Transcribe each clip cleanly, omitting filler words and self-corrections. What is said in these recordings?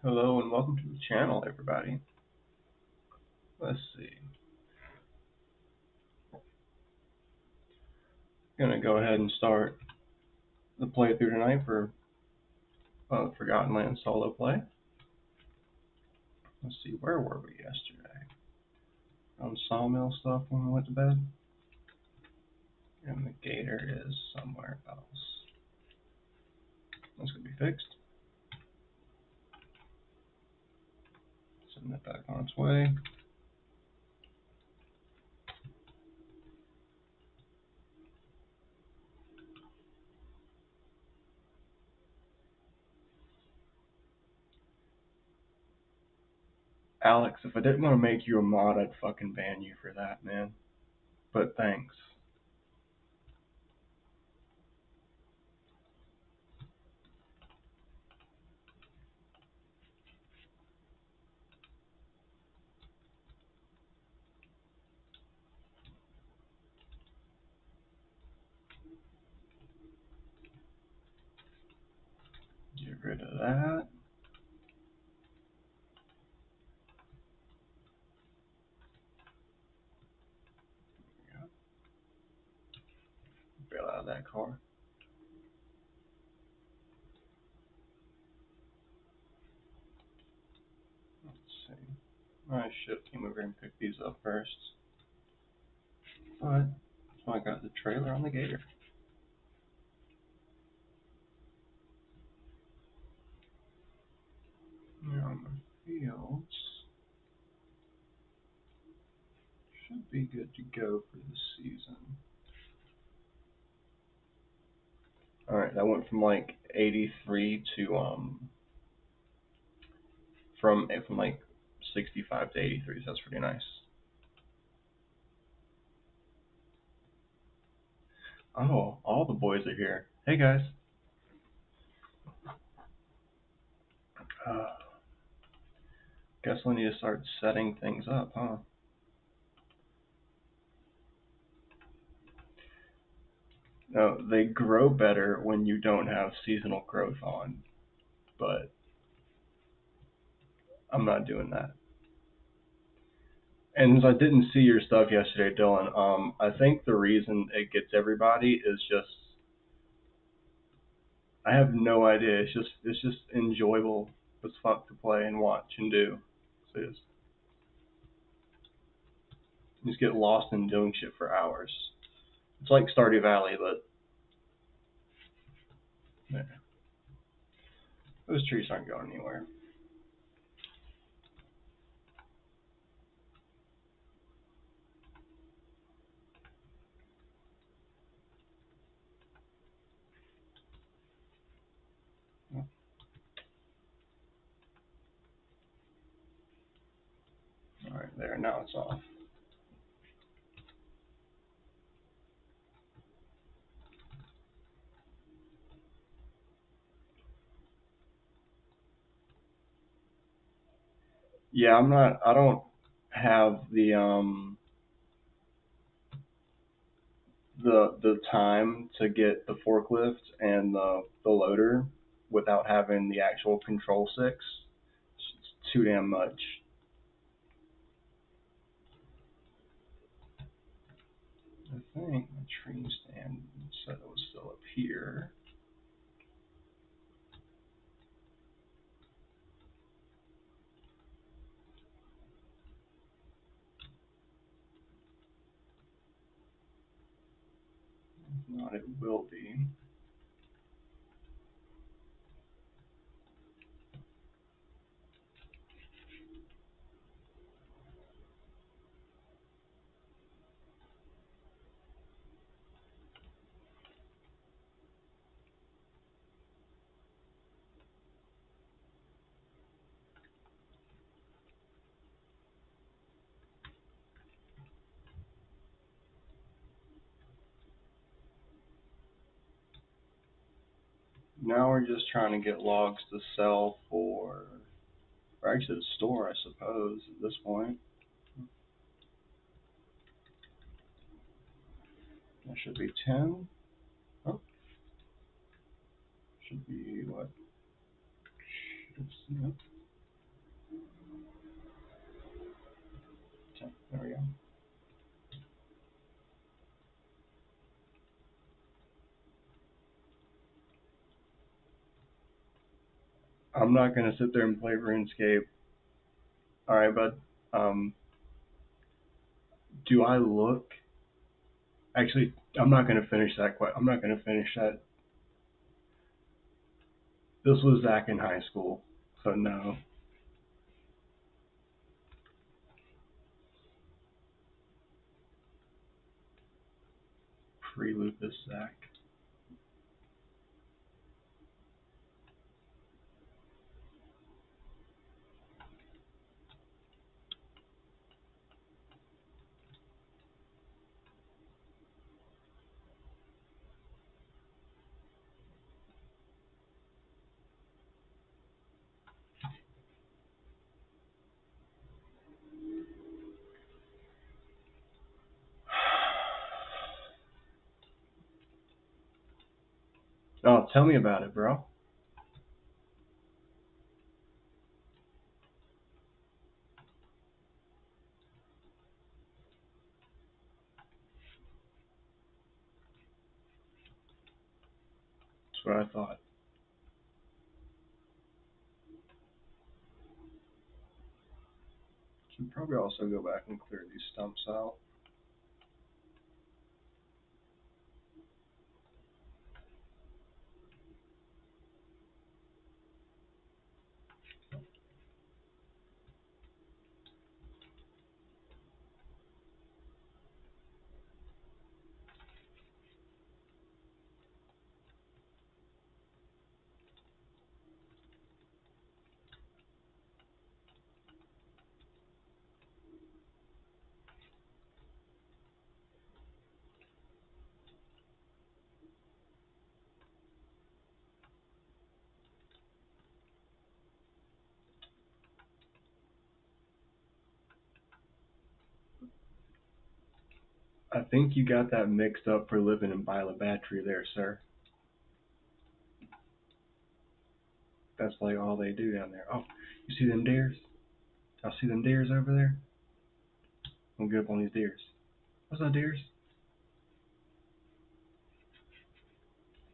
Hello and welcome to the channel, everybody. Let's see. Gonna go ahead and start the playthrough tonight for Forgotten Land solo play. Let's see, where were we yesterday? On sawmill stuff when we went to bed. And the gator is somewhere else. That's gonna be fixed. Send that back on its way. Alex, if I didn't want to make you a mod, I'd fucking ban you for that, man. But thanks. Get rid of that. Bail out of that car. Let's see. I should came over and pick these up first. But so I got the trailer on the gator. Now my fields should be good to go for the season. Alright, that went from like 83 to from like 65 to 83, so that's pretty nice. Oh, all the boys are here. Hey guys. Guess we need to start setting things up, huh? No, they grow better when you don't have seasonal growth on, but I'm not doing that. And since I didn't see your stuff yesterday, Dylan, I think the reason it gets everybody is just I have no idea. It's just enjoyable. It's fun to play and watch and do. So you just get lost in doing shit for hours. It's like Stardew Valley, but yeah. Those trees aren't going anywhere. All right, there. Now it's off. Yeah, I'm not. I don't have the time to get the forklift and the loader without having the actual control sticks. It's too damn much. I think my tree stand said it was still up here. If not, it will be. Now we're just trying to get logs to sell for, or actually the store, I suppose, at this point. That should be 10. Oh, should be what? Yep. I'm not gonna sit there and play RuneScape. All right, bud. Um, do I look? Actually, I'm not gonna finish that. I'm not gonna finish that. This was Zach in high school, so no. Pre-lupus Zach. Oh, tell me about it, bro. That's what I thought. Should probably also go back and clear these stumps out. I think you got that mixed up for living in Battery there, sir. That's like all they do down there. Oh, you see them deers? Y'all see them deers over there? I'm get up on these deers. What's that deers?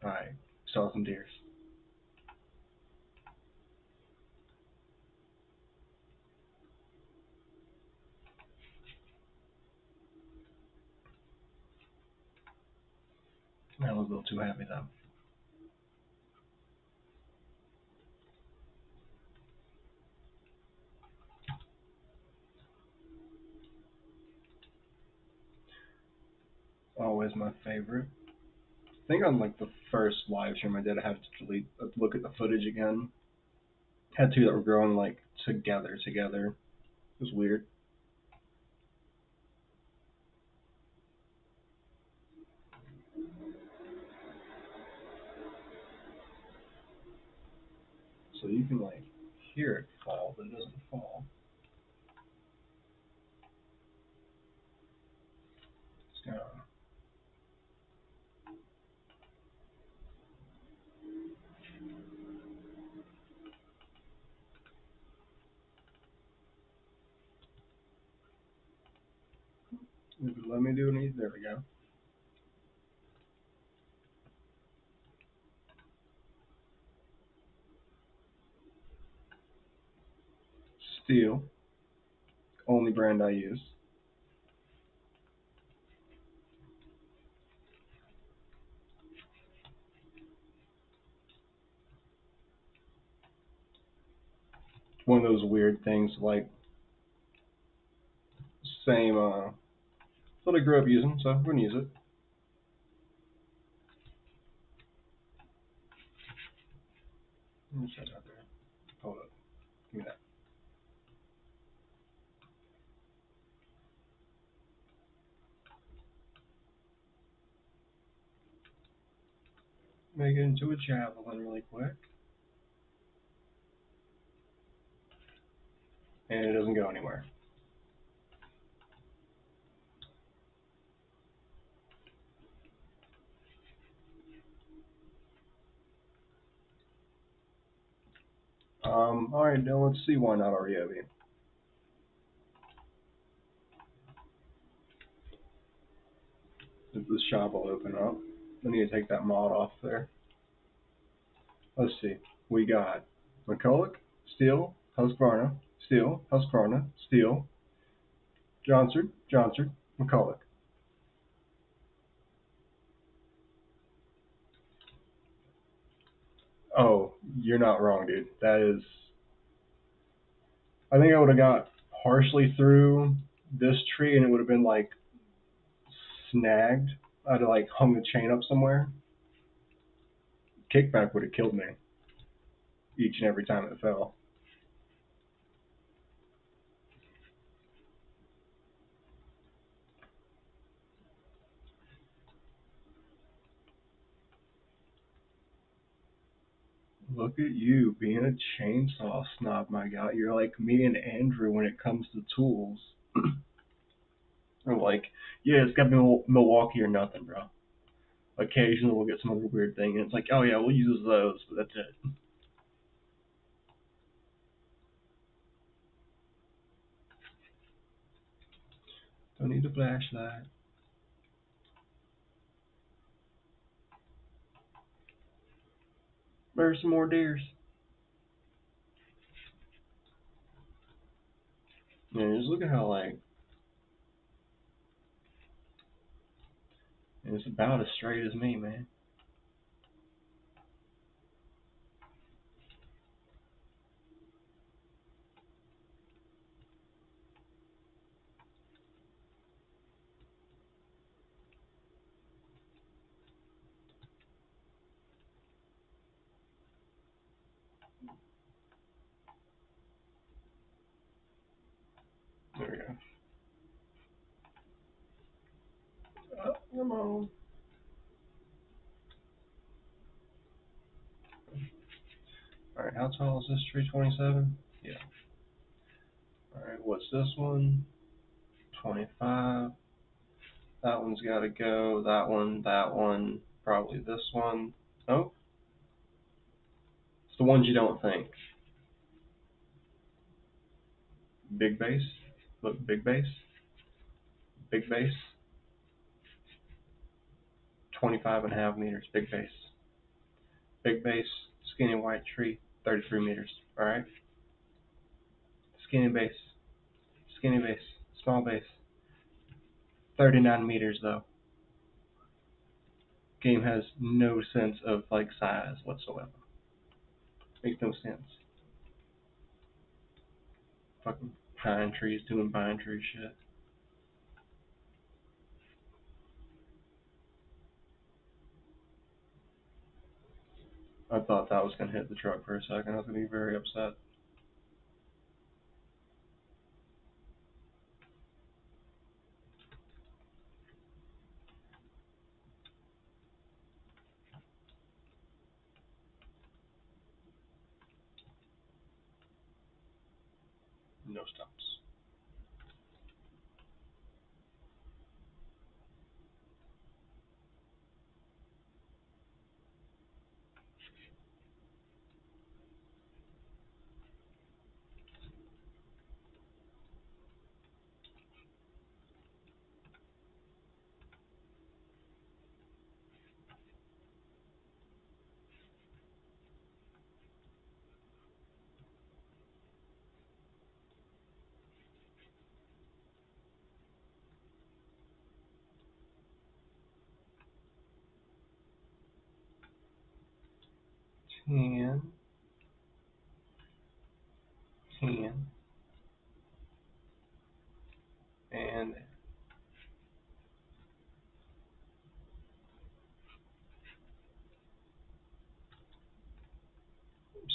Alright, saw some deers. I was a little too happy though. Always my favorite. I think on like the first live stream I did, I had to look at the footage again. Had two that were growing like together. It was weird. So you can like hear it fall, but it doesn't fall. It's gonna let me do it. There we go. Steel, only brand I use. One of those weird things like same what I grew up using, so I'm gonna use it. Let me set that there. Hold up. Give me that. Make it into a javelin really quick. And it doesn't go anywhere. Alright, now let's see why not Ariobi. If this shop will open up. I need to take that mod off there. Let's see. We got McCulloch, Steele, Husqvarna, Steele, Husqvarna, Steele, Johnson, McCulloch. Oh, you're not wrong, dude. That is. I think I would have got partially through this tree, and it would have been like snagged. I'd have like hung the chain up somewhere. Kickback would have killed me each and every time it fell. Look at you being a chainsaw snob, my guy. You're like me and Andrew when it comes to tools. We're like, yeah, it's got to be Milwaukee or nothing, bro. Occasionally we'll get some other weird thing, and it's like, oh yeah, we'll use those, but that's it. Don't need a flashlight. There's some more deers. Yeah, just look at how like it's about as straight as me, man. There we go. Oh, come on. All right, how tall is this tree? 27. Yeah. All right, what's this one? 25. That one's got to go. That one. That one. Probably this one. Oh, it's the ones you don't think. Big base. Look, big base. Big base. 25 and a half meters. Big base. Big base. Skinny white tree. 33 meters. All right. Skinny base. Skinny base. Small base. 39 meters though. Game has no sense of like size whatsoever. Makes no sense. Fucking pine trees doing pine tree shit. I thought that was gonna hit the truck for a second. I was gonna be very upset. No stops. 10, 10, and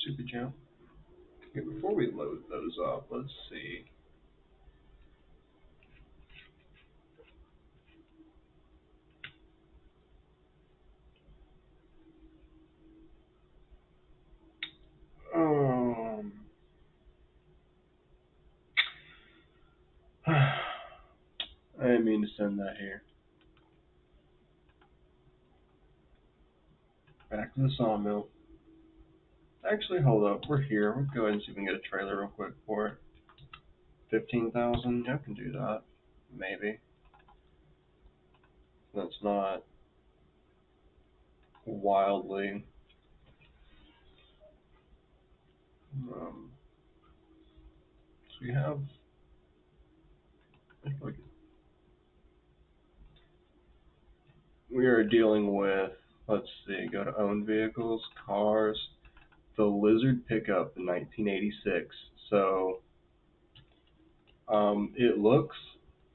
super jump. Okay, before we load those up, let's see. Um, I didn't mean to send that here. Back to the sawmill. Actually, hold up. We're here. We'll go ahead and see if we can get a trailer real quick for it. 15,000. I can do that. Maybe. That's not wildly So we have, we are dealing with, let's see, go to owned vehicles, cars, the Lizard pickup in 1986. So it looks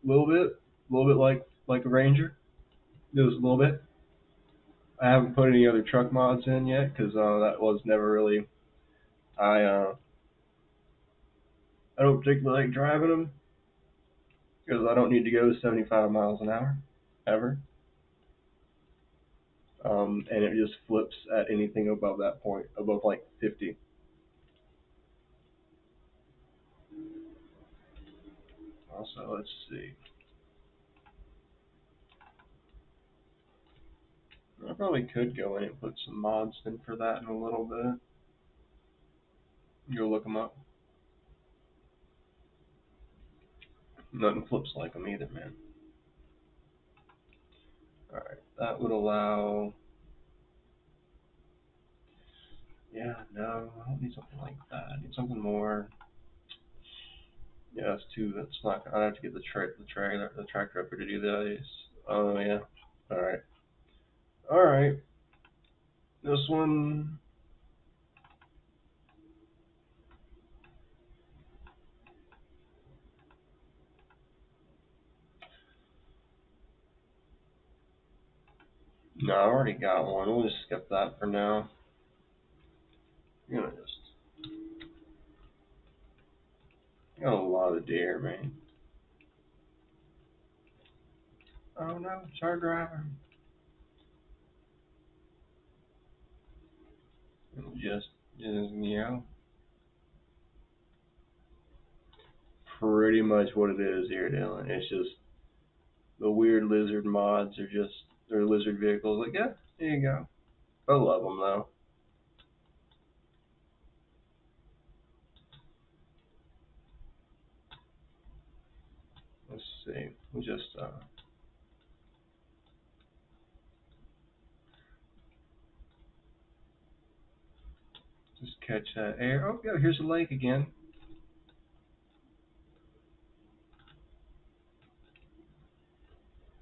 a little bit like a Ranger, just a little bit. I haven't put any other truck mods in yet because that was never really. I uh, I don't particularly like driving them because I don't need to go 75 miles an hour ever. And it just flips at anything above that point, above like 50. Also, let's see. I probably could go in and put some mods in for that in a little bit. Go look them up. Nothing flips like them either, man. Alright, that would allow. Yeah, no, I don't need something like that. I need something more. Yeah, that's too. That's not. I'd have to get the tractor up here to do these. Oh yeah. All right. All right. This one. No, I already got one. We'll just skip that for now. I'm gonna just. Got a lot of deer, man. Oh no, it's our driver. Just pretty much what it is here, Dylan. It's just the weird lizard mods are just they're lizard vehicles. Like yeah, there you go. I love them though. Let's see. We'll just catch that air. Oh yeah, here's a lake again.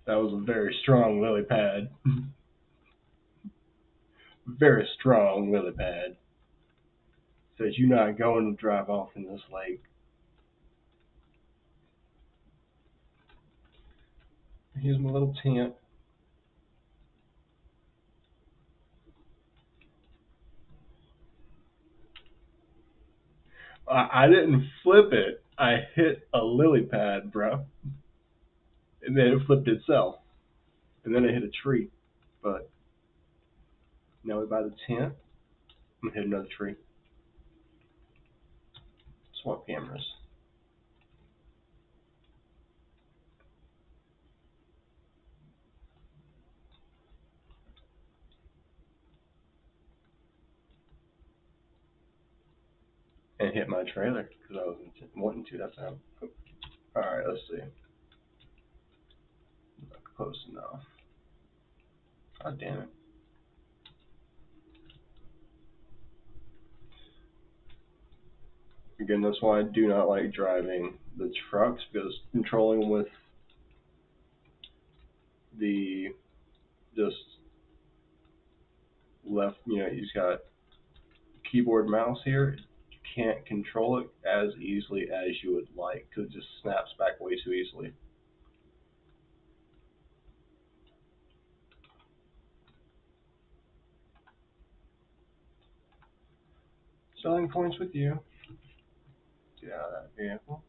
That was a very strong lily pad. Very strong lily pad. Says you're not going to drive off in this lake. Here's my little tent. I didn't flip it. I hit a lily pad, bro. And then it flipped itself. And then I hit a tree. But now we buy the tent. I'm going to hit another tree. Swap cameras. And hit my trailer because I was wanting to. That's how. Alright, let's see. Not close enough. God damn it. Again, that's why I do not like driving the trucks because controlling them with the just left, you just got keyboard mouse here. You can't control it as easily as you would like because it just snaps back way too easily. Selling points with you. Get out of that vehicle.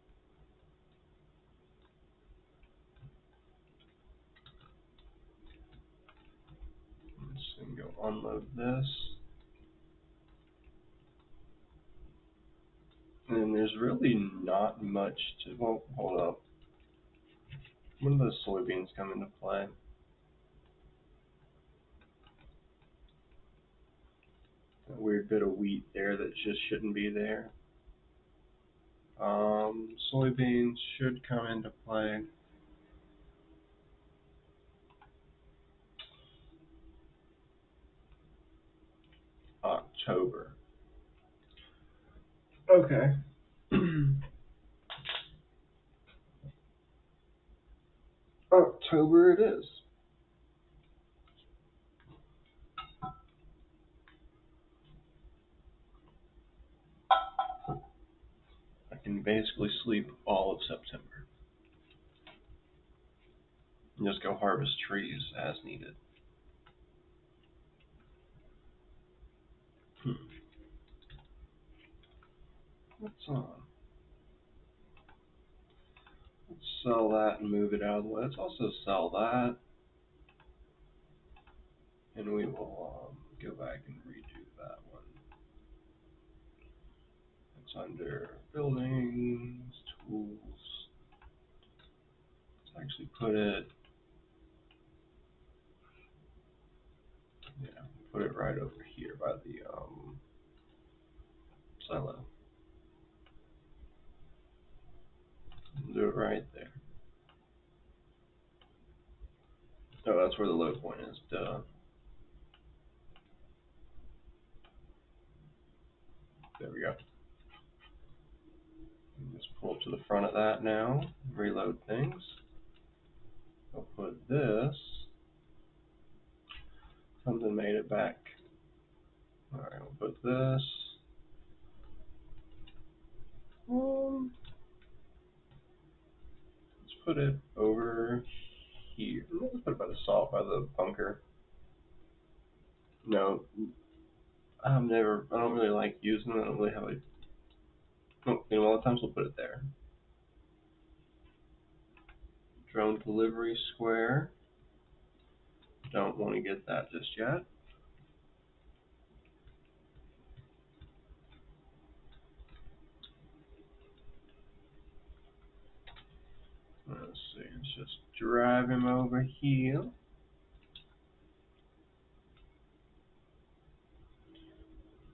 Let's go unload this. And there's really not much to. Well, hold up. When do those soybeans come into play? A weird bit of wheat there that just shouldn't be there. Soybeans should come into play October. Okay. October it is. I can basically sleep all of September and just go harvest trees as needed. Hmm. Let's sell that and move it out of the way. Let's also sell that, and we will go back and redo that one. It's under buildings, tools. Let's actually put it, yeah, put it right over here by the silo. Do it right there. Oh, that's where the low point is. Duh. There we go. Just pull up to the front of that now. Reload things. I'll put this. Something made it back. Alright, we'll put this. Let's put it over here. Let's put it by the salt, by the bunker. No, I don't really like using it. I don't really have a, oh, you know, a lot of times we'll put it there. Drone delivery square. Don't want to get that just yet. Let's see, let's just drive him over here.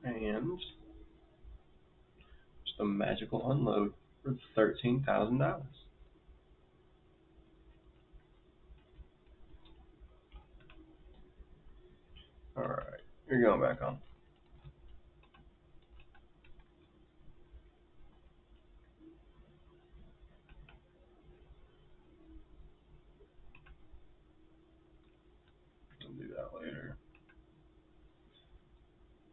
And just a magical unload for $13,000. Alright, you're going back on. I'll do that later.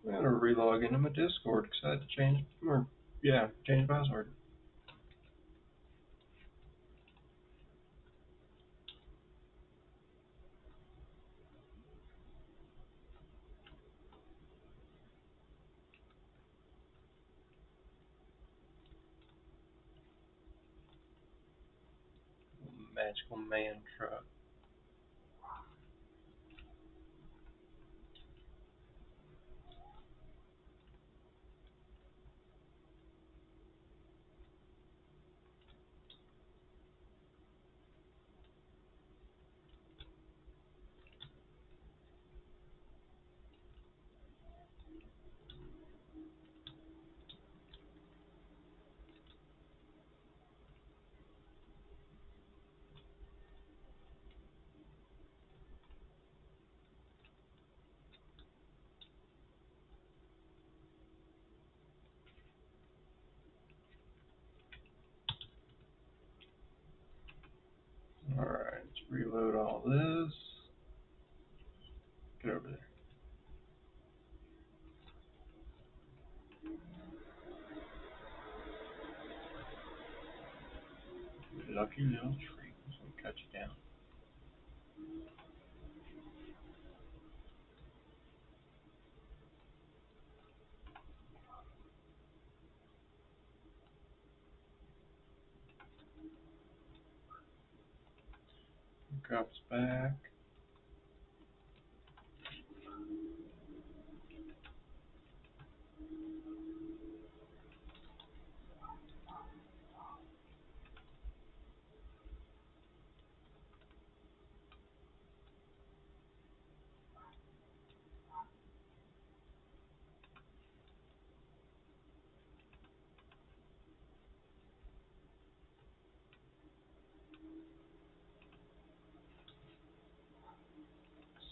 I'm gonna relog into my Discord because I had to change, or yeah, change password. Magical man truck. Alright, let's reload all this. Get over there. Lucky little tree. It's gonna cut you down. Drops back.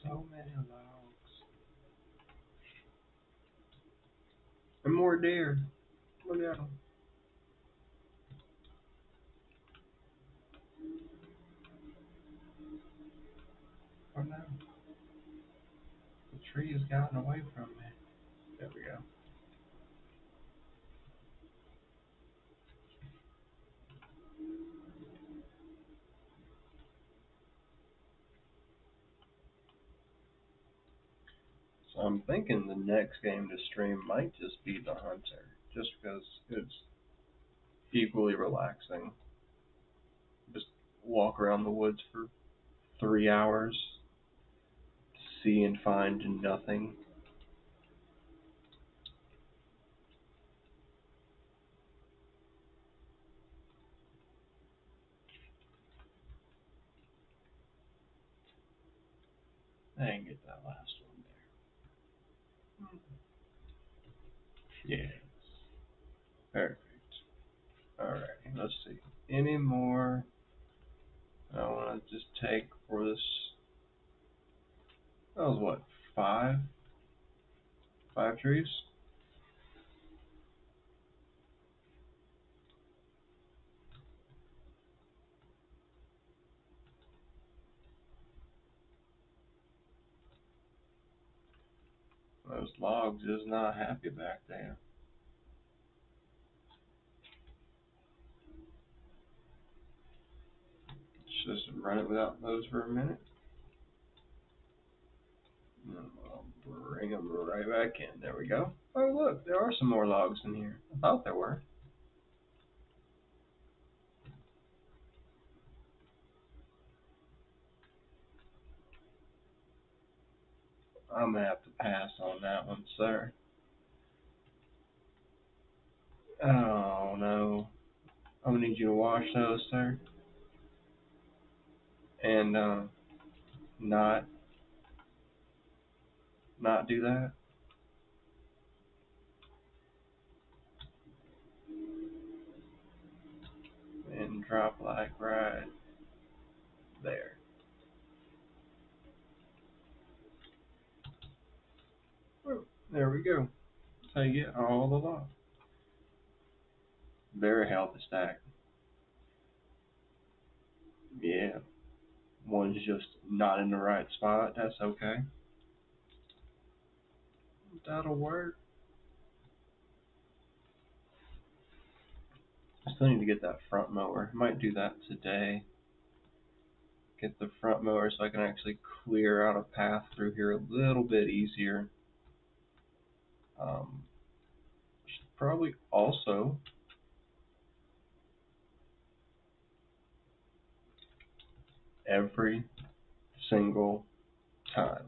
So many logs. And more deer. Oh no. Oh no. The tree has gotten away from me. There we go. So I'm thinking the next game to stream might just be the Hunter, just because it's equally relaxing. Just walk around the woods for 3 hours, see and find nothing. I didn't get that last one there. Yes. Perfect. Alright, let's see. Any more I want to just take for this? That was what, five? Five trees? Those logs is not happy back there. Let's just run it without those for a minute. And I'll bring them right back in. There we go. Oh, look, there are some more logs in here. I thought there were. I'm gonna have to pass on that one, sir. Oh no. I'm gonna need you to wash those, sir. And not not do that. And drop like right there. Oh, there we go. That's how you get all the logs. Very healthy stack. Yeah. One's just not in the right spot. That's okay. That'll work. I still need to get that front mower. Might do that today. Get the front mower so I can actually clear out a path through here a little bit easier. Um, should probably also every single time.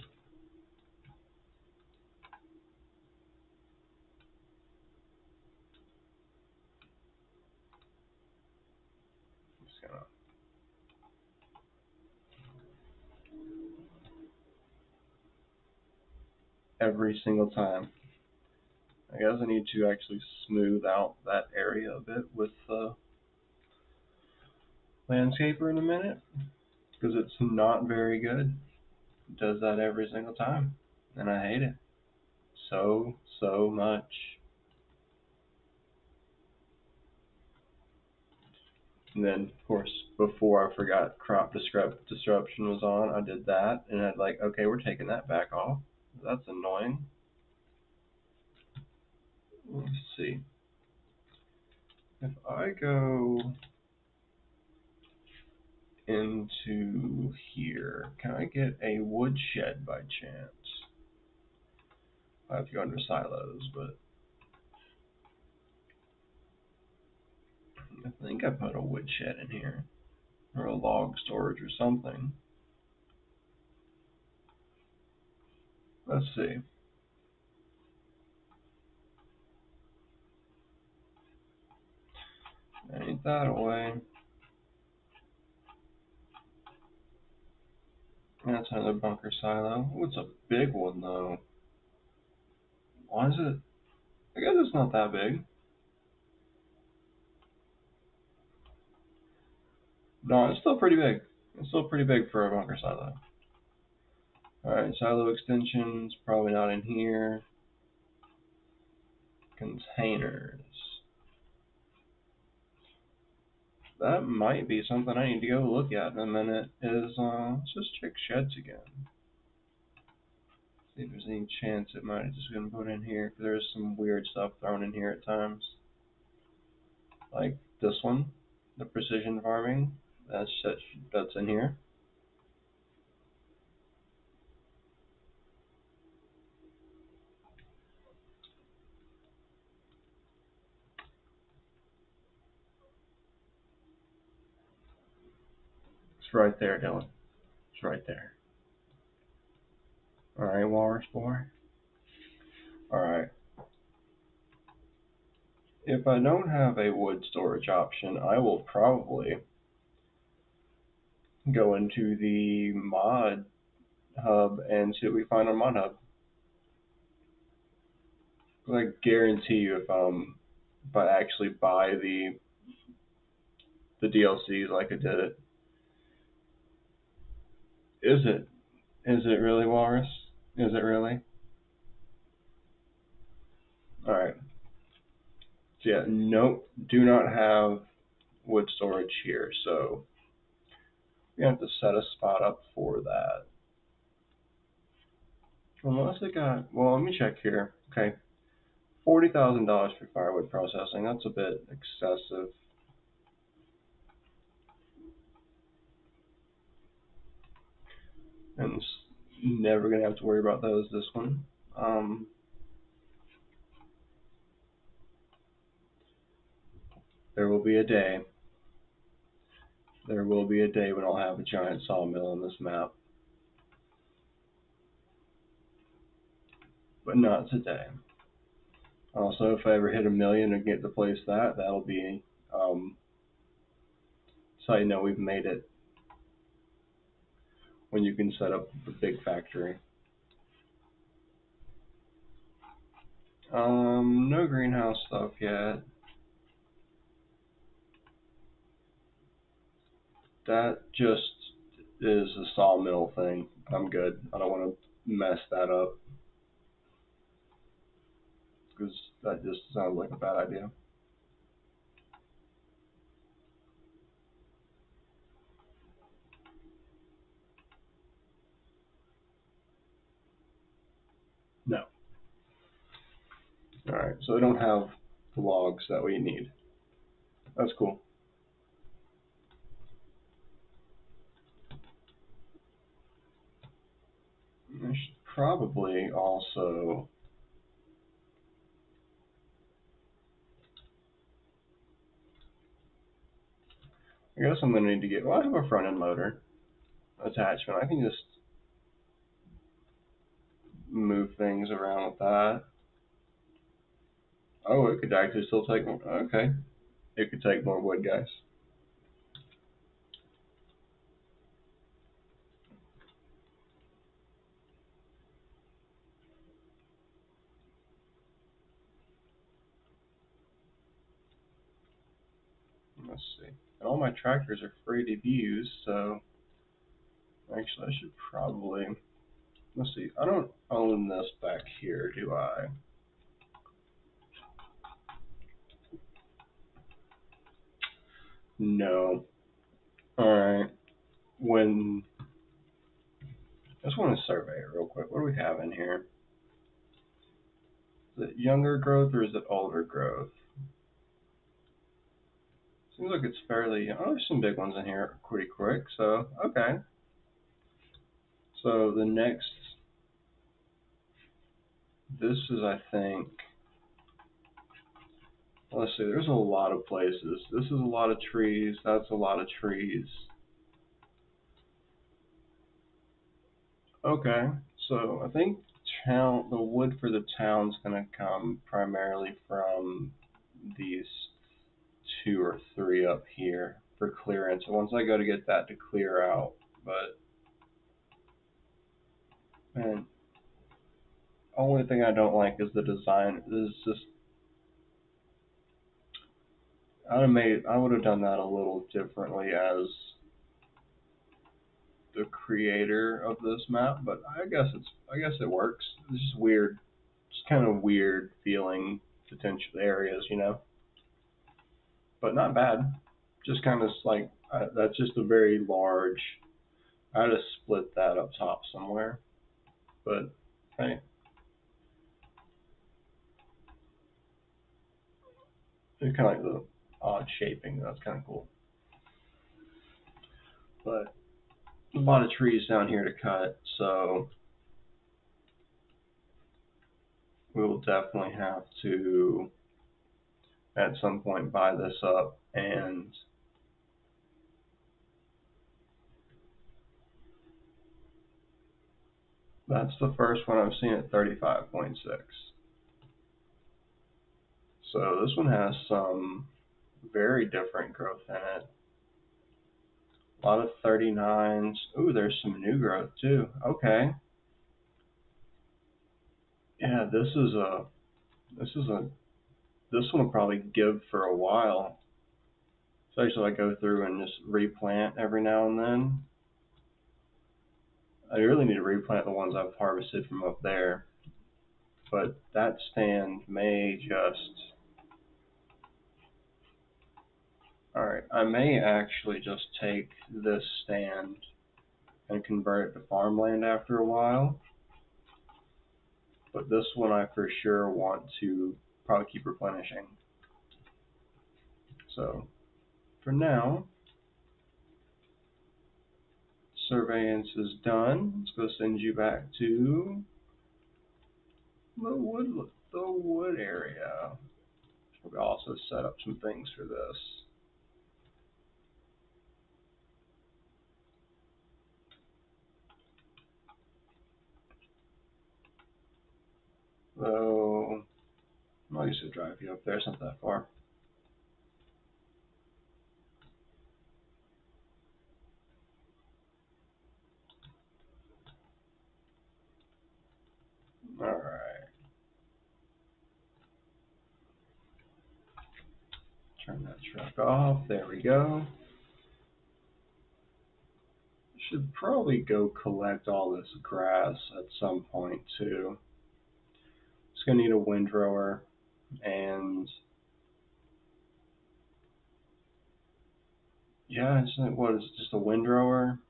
Just gonna every single time. I guess I need to actually smooth out that area a bit with the landscaper in a minute because it's not very good. It does that every single time, and I hate it so much. And then, of course, before I forgot crop disruption was on, I did that, and I'd like, okay, we're taking that back off. That's annoying. Let's see. If I go into here, can I get a woodshed by chance? I have to go under silos, but I think I put a woodshed in here, or a log storage or something. Let's see. Ain't that away? That's another bunker silo. Oh, it's a big one though. Why is it? I guess it's not that big. No, it's still pretty big. It's still pretty big for a bunker silo. Alright, silo extensions, probably not in here. Containers. That might be something I need to go look at in a minute. Is let's just check sheds again. See if there's any chance it might have just been put in here. 'Cause there's some weird stuff thrown in here at times. Like this one, the precision farming. That's in here. It's right there, Dylan. It's right there. All right, Walrus boy. All right. If I don't have a wood storage option, I will probably go into the mod hub and see what we find on mod hub. I guarantee you, if I actually buy the DLCs like I did it, is it really Walrus? Is it really? All right. So yeah, nope, do not have wood storage here, so we have to set a spot up for that. Unless it got, well, let me check here. Okay, $40,000 for firewood processing. That's a bit excessive. And never gonna have to worry about those this one. Um, there will be a day. There will be a day when I'll have a giant sawmill on this map, but not today. Also, if I ever hit 1 million and get to place that, that'll be so you know we've made it when you can set up the big factory. No greenhouse stuff yet. That just is a sawmill thing. I'm good. I don't want to mess that up because that just sounds like a bad idea. No. All right. So I don't have the logs that we need. That's cool. I should probably also. I guess I'm gonna need to get. Well, I have a front end loader attachment. I can just move things around with that. Oh, it could actually still take more. Okay, it could take more wood, guys. Let's see. And all my tractors are free to use, so actually I should probably. Let's see. I don't own this back here, do I? No. All right. When I just want to survey it real quick. What do we have in here? Is it younger growth or is it older growth? Seems like it's fairly. Oh, there's some big ones in here pretty quick. So okay. So the next, this is I think. Let's see. There's a lot of places. This is a lot of trees. That's a lot of trees. Okay. So I think the wood for the town's gonna come primarily from these two or three up here for clearance. Once I go to get that to clear out, but man, only thing I don't like is the design. This is just I would have done that a little differently as the creator of this map, but I guess it works. It's just weird. It's kind of weird feeling potential areas, but not bad. Just kind of like that's just a very large. I just split that up top somewhere, but hey, it's kind of like the odd shaping. That's kind of cool. But a lot of trees down here to cut, so we will definitely have to at some point buy this up, and that's the first one I've seen at 35.6. So this one has some very different growth in it. A lot of 39s. Ooh, there's some new growth too. Okay. Yeah, this is a this one will probably give for a while. Especially if I go through and just replant every now and then. I really need to replant the ones I've harvested from up there. But that stand may just. Alright, I may actually just take this stand and convert it to farmland after a while. But this one I for sure want to probably keep replenishing. So for now, surveillance is done. Let's go send you back to the wood area. We also set up some things for this. So I used to drive you up there. It's not that far. All right. Turn that truck off. There we go. Should probably go collect all this grass at some point too. It's gonna need a windrower, and yeah, it's what is it, just a windrower,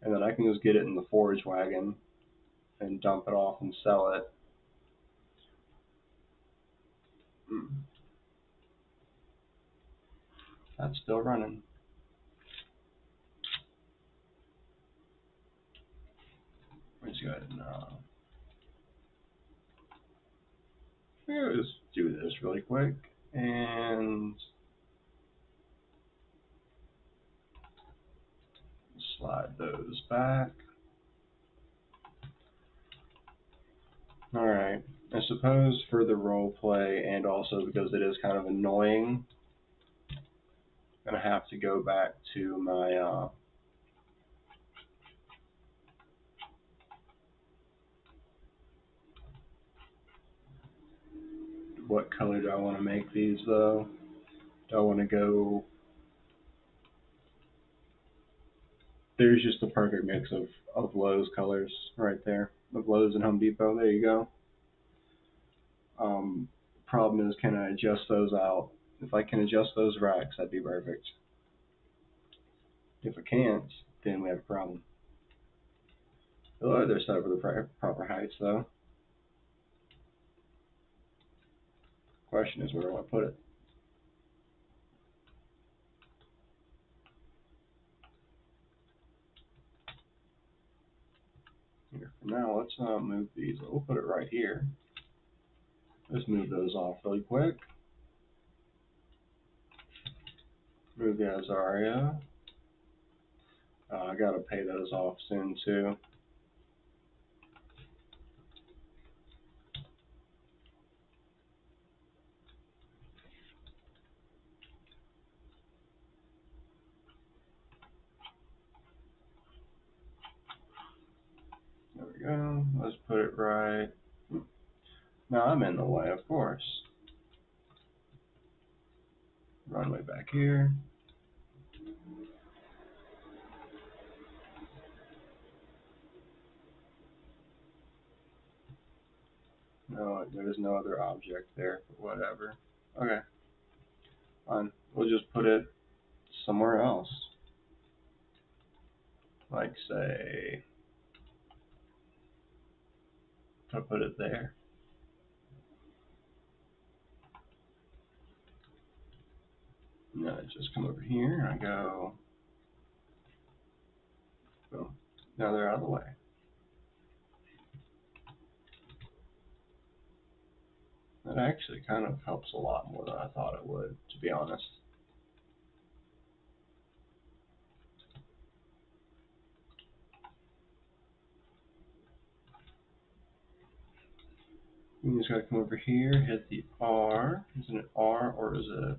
and then I can just get it in the forage wagon and dump it off and sell it. Mm, that's still running. Let's go ahead and let's do this really quick and slide those back. All right. I suppose for the role play and also because it is kind of annoying, I'm gonna have to go back to my what color do I want to make these though? Do I want to go? There's just the perfect mix of Lowe's colors right there. Of Lowe's and Home Depot. There you go. Um, Problem is, can I adjust those out? If I can adjust those racks, that'd be perfect. If I can't, then we have a problem. Oh, they're set over the proper heights though. Question is where do I put it? Here. For now, let's move these. We'll put it right here. Let's move those off really quick. Move the Azaria. I gotta pay those off soon too. There we go. Let's put it right. Now I'm in the way, of course. Runway back here. No, there's no other object there, but whatever. Okay, fine. We'll just put it somewhere else. Like say, if I put it there. And then I just come over here and I go, boom. Now they're out of the way. That actually kind of helps a lot more than I thought it would, to be honest. You just gotta come over here, hit the R. Isn't it R or is it?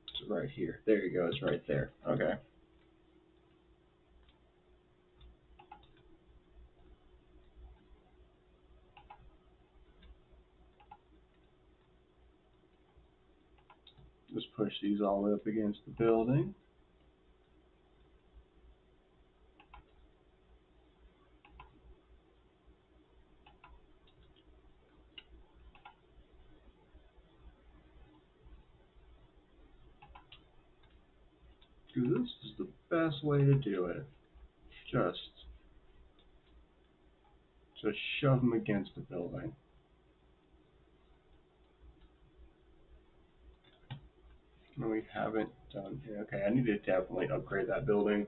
It's right here. There you go. It's right there. Okay. Just push these all the way up against the building. This is the best way to do it. Just shove them against the building. No, we haven't done it. Okay, I need to definitely upgrade that building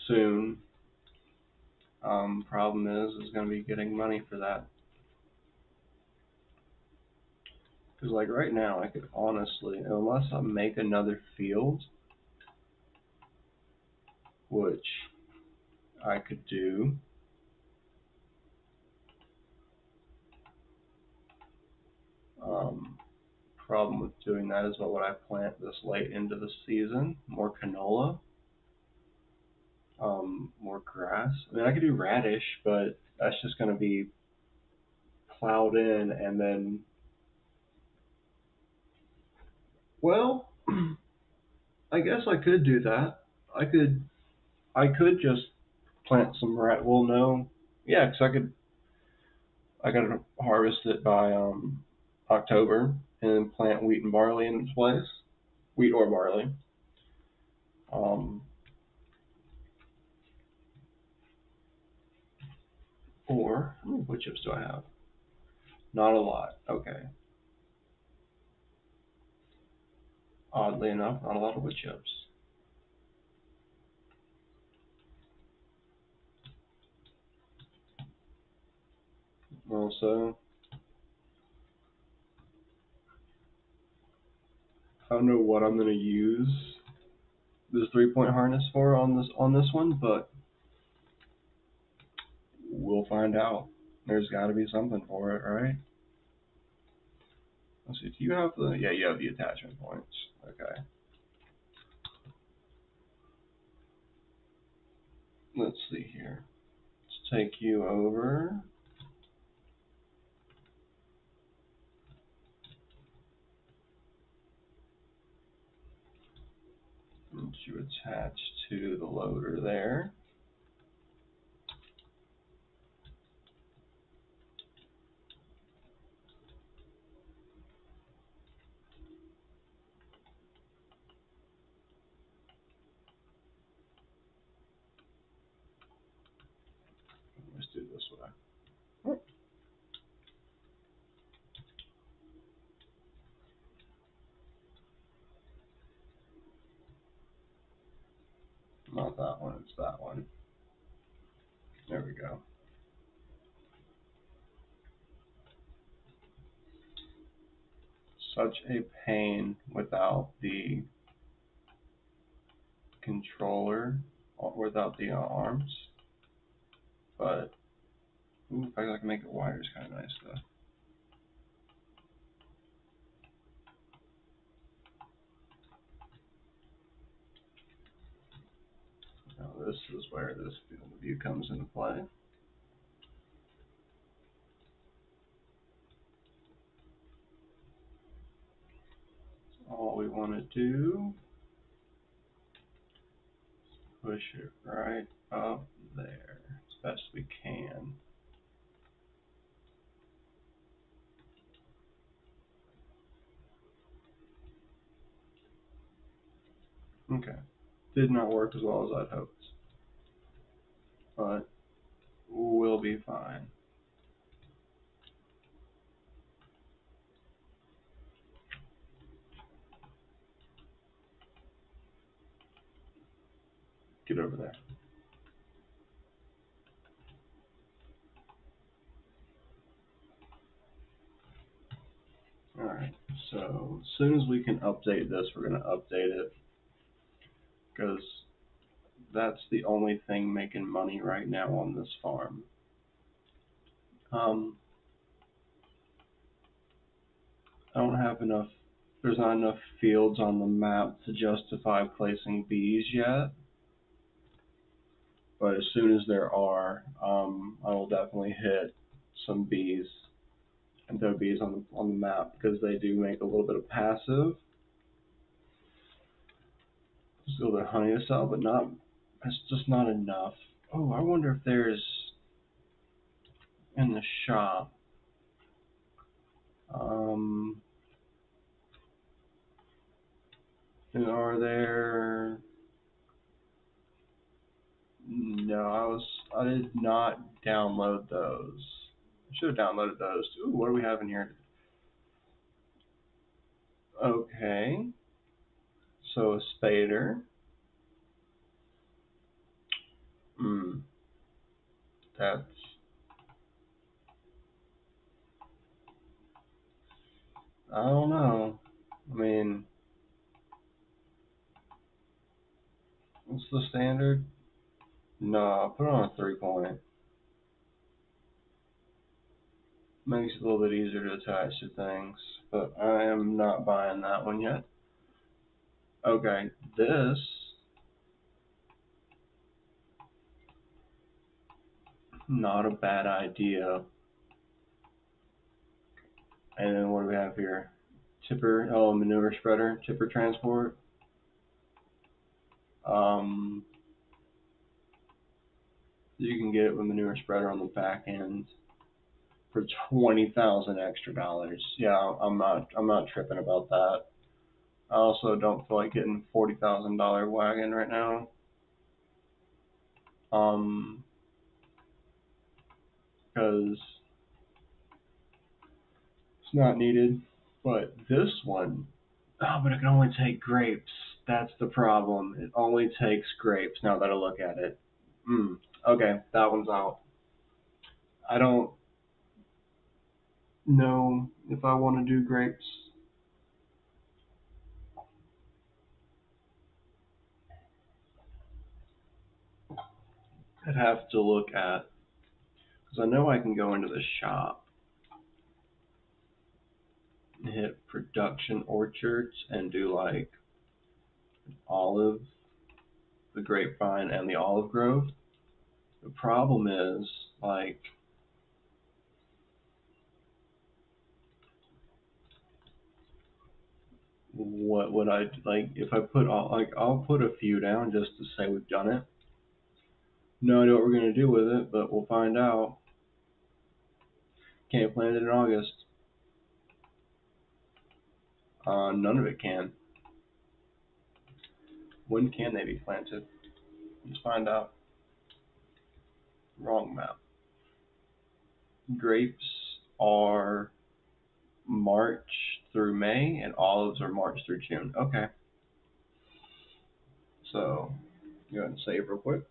soon. Problem is going to be getting money for that. Because like right now, I could honestly, unless I make another field, which I could do. Problem with doing that is what would I plant this late into the season? More canola, more grass. I mean, I could do radish, but that's just going to be plowed in and then, well, I guess I could do that. I could just plant some well, no, yeah, because I gotta harvest it by October and plant wheat and barley in its place, wheat or barley. Um, or how many wood chips do I have? Not a lot. Okay. Oddly enough, not a lot of wood chips. Also, I don't know what I'm gonna use this 3-point harness for on this one, but we'll find out. There's got to be something for it, right? Let's see. Do you have the? Yeah, you have the attachment points. Okay. Let's see here. Let's take you over. And you attach to the loader there. Let's do this way. Not that one, it's that one. There we go. Such a pain without the controller, without the arms. But, ooh, if I can make it wider, it's kind of nice though. Now this is where this field of view comes into play. All we want to do is push it right up there as best we can. Okay. Did not work as well as I'd hoped, but we'll be fine. Get over there. Alright, so as soon as we can update this, we're going to update it because that's the only thing making money right now on this farm. Um, I don't have enough, there's not enough fields on the map to justify placing bees yet, but as soon as there are, I will definitely hit some bees and throw bees on the map because they do make a little bit of passive. Still their honey to sell, but not, it's just not enough. Oh, I wonder if there's in the shop. Um, are there? No, I did not download those. I should have downloaded those. Ooh, what do we have in here? Okay, so a spader. Hmm, that's, I don't know. I mean, what's the standard? No, I'll put it on a 3 point. Makes it a little bit easier to attach to things, but I am not buying that one yet. Okay, this, not a bad idea. And then what do we have here? Tipper, oh, manure spreader, tipper transport. Um, you can get it with manure spreader on the back end for 20,000 extra dollars. Yeah, I'm not tripping about that. I also don't feel like getting $40,000 wagon right now. Um, because it's not needed. But this one, oh, but it can only take grapes. That's the problem. It only takes grapes. Now that I look at it. Okay, that one's out. I don't know if I want to do grapes. I'd have to look at, because I know I can go into the shop and hit production orchards and do like olive, the grapevine, and the olive grove. The problem is like what would I like if I put all like I'll put a few down just to say we've done it. No idea what we're gonna do with it, but we'll find out. Can't plant it in August. None of it can. When can they be planted? Let's find out. Wrong map. Grapes are March through May, and olives are March through June. Okay, so go ahead and save real quick.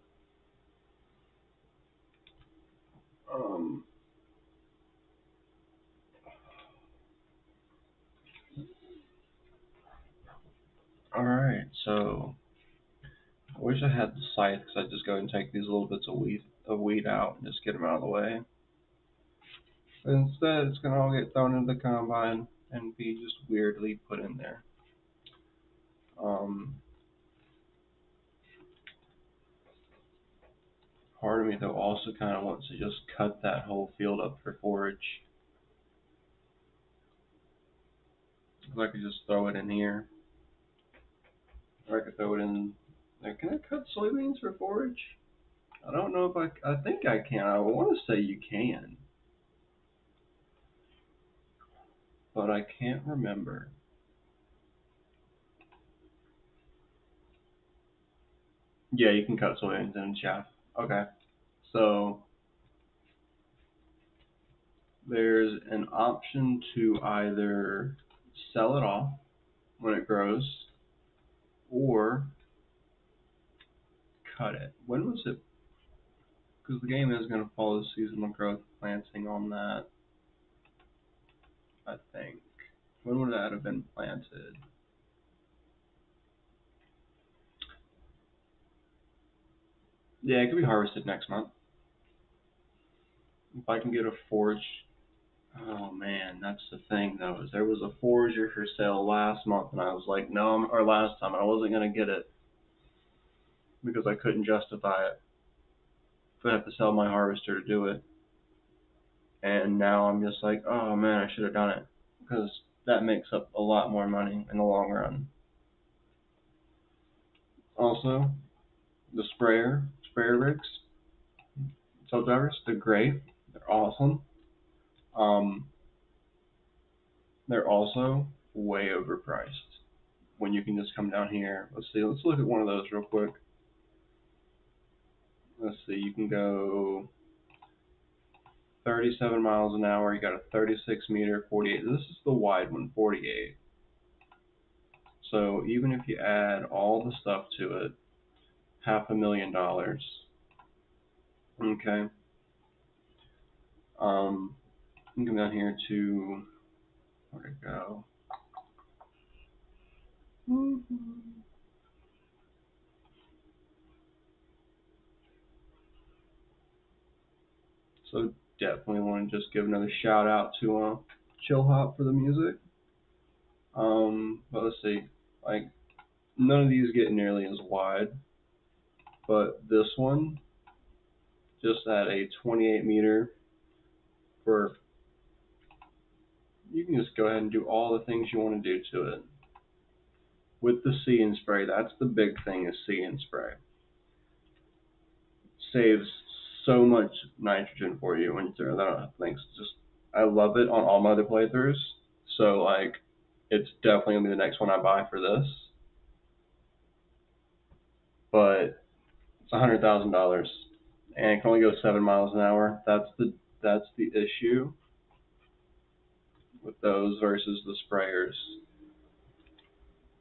Um, all right, so I wish I had the scythe because I'd just go and take these little bits of weed out and just get them out of the way. But instead, it's gonna all get thrown into the combine and be just weirdly put in there. Um, Part of me though also kind of wants to just cut that whole field up for forage. If I could just throw it in here, or I could throw it in. Like, can I cut soybeans for forage? I don't know if I think I can. I want to say you can, but I can't remember. Yeah, you can cut soybeans in chaff. Okay. So there's an option to either sell it off when it grows or cut it. When was it? Because the game is going to follow seasonal growth planting on that, I think. When would that have been planted? Yeah, it could be harvested next month. If I can get a forage. Oh man, that's the thing though, is there was a forager for sale last month and I was like, no, or last time, I wasn't going to get it because I couldn't justify it. So I have to sell my harvester to do it. And now I'm just like, oh man, I should have done it because that makes up a lot more money in the long run. Also, the sprayer rigs, tow drivers, they're great. They're awesome. Um, they're also way overpriced when you can just come down here. Let's see. Let's look at one of those real quick. Let's see. You can go 37 miles an hour. You got a 36 meter, 48. This is the wide one, 48. So even if you add all the stuff to it, $500,000. Okay. You can come down here to where to go. So definitely want to just give another shout out to Chill Hop for the music. But let's see, like none of these get nearly as wide, but this one just at a 28 meter for you can just go ahead and do all the things you want to do to it with the See and Spray. That's the big thing is See and Spray. Saves so much nitrogen for you when you throw that on things. Just I love it on all my other playthroughs. So like it's definitely gonna be the next one I buy for this. But it's $100,000 and it can only go 7 miles an hour. That's the issue with those versus the sprayers.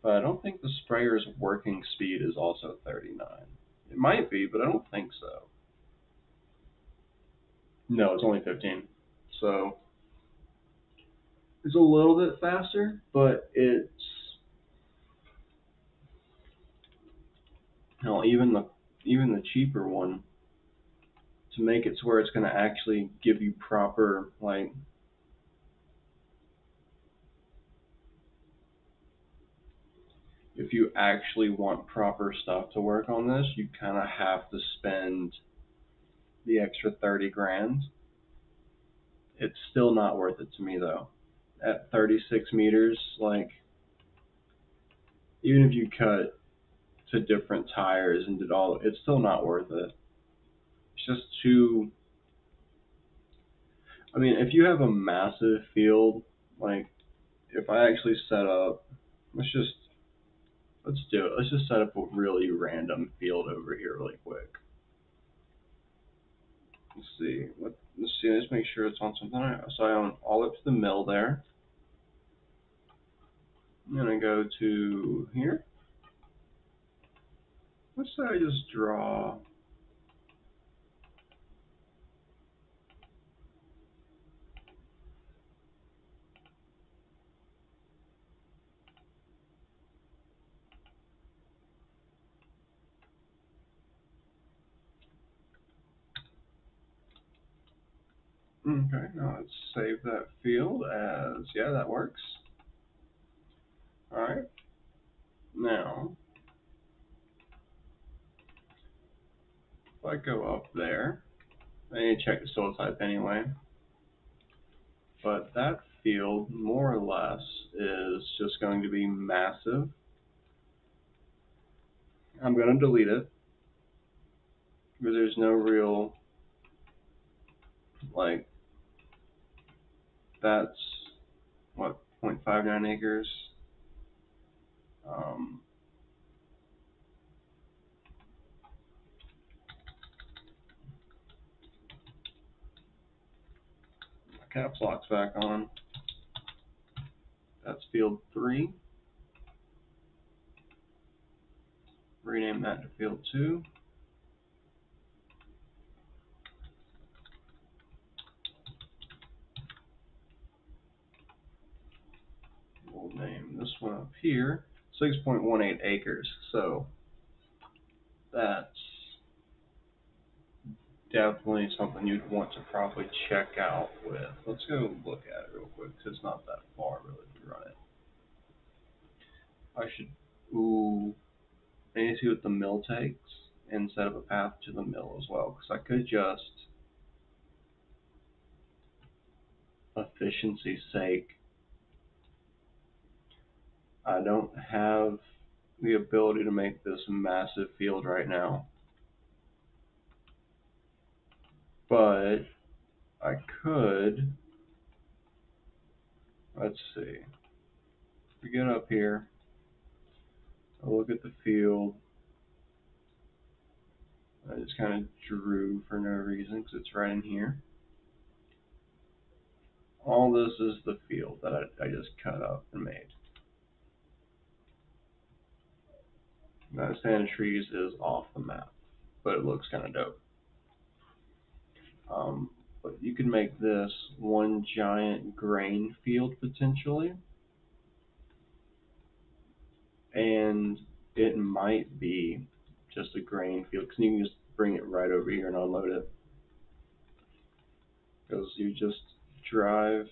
But I don't think the sprayer's working speed is also 39. It might be, but I don't think so. No, it's only 15. So it's a little bit faster, but it's hell, even the cheaper one to make it to where it's going to actually give you proper like if you actually want proper stuff to work on this, you kind of have to spend the extra 30 grand. It's still not worth it to me though. At 36 meters, like even if you cut to different tires and did all, it's still not worth it. It's just too. I mean, if you have a massive field, like if I actually set up, let's just let's do it. Let's just set up a really random field over here really quick. Let's see. Let's see. Let's make sure it's on something. So I own all up to the mill there. I'm gonna go to here. Let's say I just draw. Okay, now let's save that field as yeah, that works. All right. Now, if I go up there, I need to check the soil type anyway. But that field, more or less, is just going to be massive. I'm going to delete it because there's no real, like, that's, what, 0.59 acres. Um, caps lock's back on. That's field 3. Rename that to field 2. We'll name this one up here 6.18 acres. So that's definitely something you'd want to probably check out with. Let's go look at it real quick because it's not that far really to run it. I should, ooh, I need to see what the mill takes and set up a path to the mill as well because I could just, efficiency's sake, I don't have the ability to make this massive field right now, but I could, let's see, if we get up here, I'll look at the field. I just kind of drew for no reason because it's right in here. All this is the field that I just cut up and made. That stand of trees is off the map, but it looks kind of dope. But you can make this one giant grain field potentially, and it might be just a grain field because you can just bring it right over here and unload it. Because you just drive.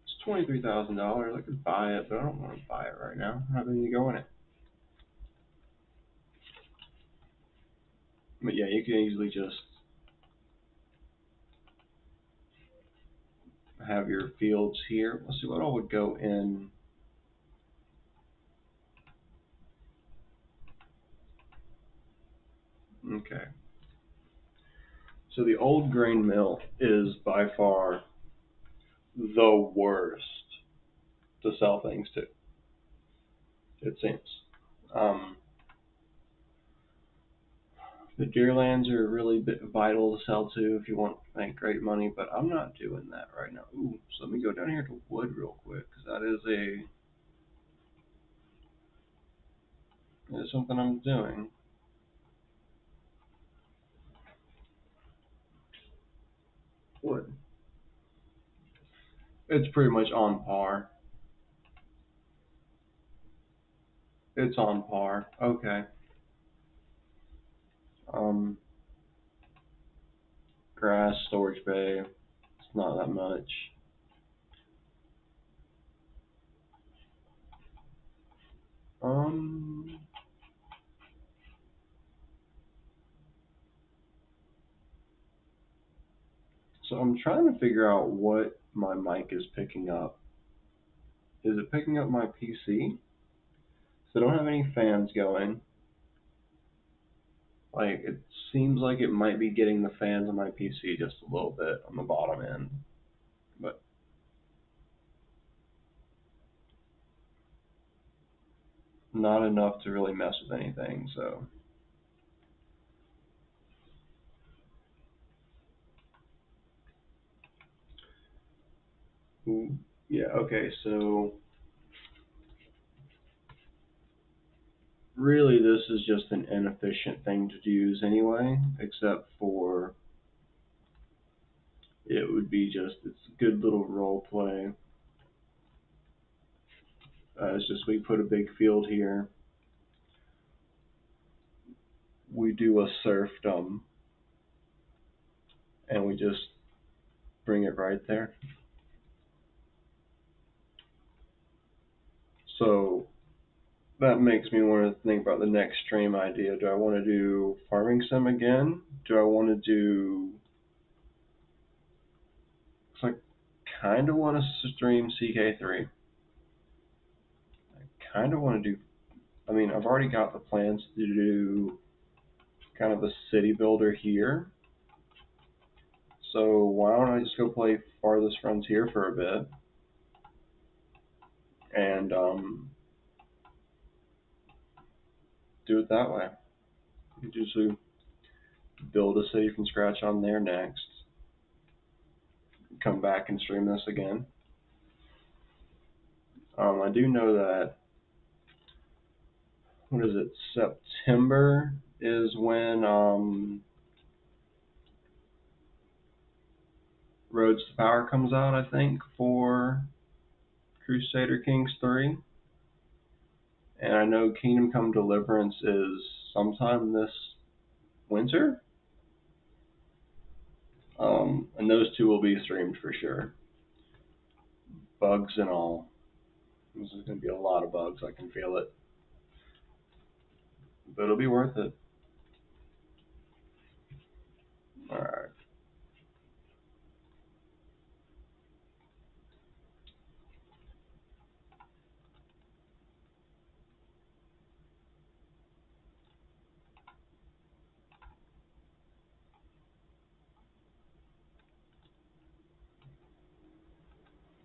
It's $23,000. I could buy it, but I don't want to buy it right now. I don't have anything to go in it. But yeah, you can easily just have your fields here. Let's see what all would go in. Okay. So the old grain mill is by far the worst to sell things to, it seems. Um, the Deerlands are really vital to sell to if you want to make great money, but I'm not doing that right now. Ooh, so let me go down here to wood real quick, because that is something I'm doing. Wood. It's pretty much on par. It's on par. Okay. Um, Grass, storage bay. It's not that much. Um, so I'm trying to figure out what my mic is picking up. Is it picking up my PC? So I don't have any fans going. Like, it seems like it might be getting the fans on my PC just a little bit on the bottom end, but not enough to really mess with anything, so. Ooh, yeah, okay, so really this is just an inefficient thing to use anyway, except for it would be just, it's a good little role play. It's just we put a big field here. We do a serfdom, and we just bring it right there. So that makes me want to think about the next stream idea. Do I want to do farming sim again? Do I want to do? So I kind of want to stream CK3. I kind of want to do. I mean, I've already got the plans to do kind of a city builder here. So why don't I just go play Farthest Frontier for a bit and do it that way? Do so build a city from scratch on there next, come back and stream this again. I do know that, what is it, September is when Roads to Power comes out, I think, for Crusader Kings 3. And I know Kingdom Come Deliverance is sometime this winter. And those two will be streamed for sure. Bugs and all. This is going to be a lot of bugs. I can feel it. But it'll be worth it. Alright.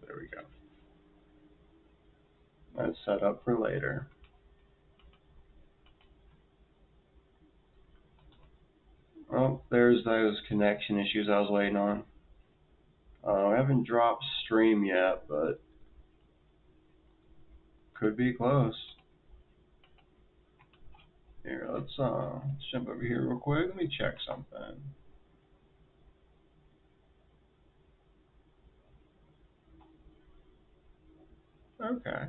There we go. That's set up for later. Oh, there's those connection issues I was waiting on. I haven't dropped stream yet, but could be close. Here, let's jump over here real quick. Let me check something. Okay.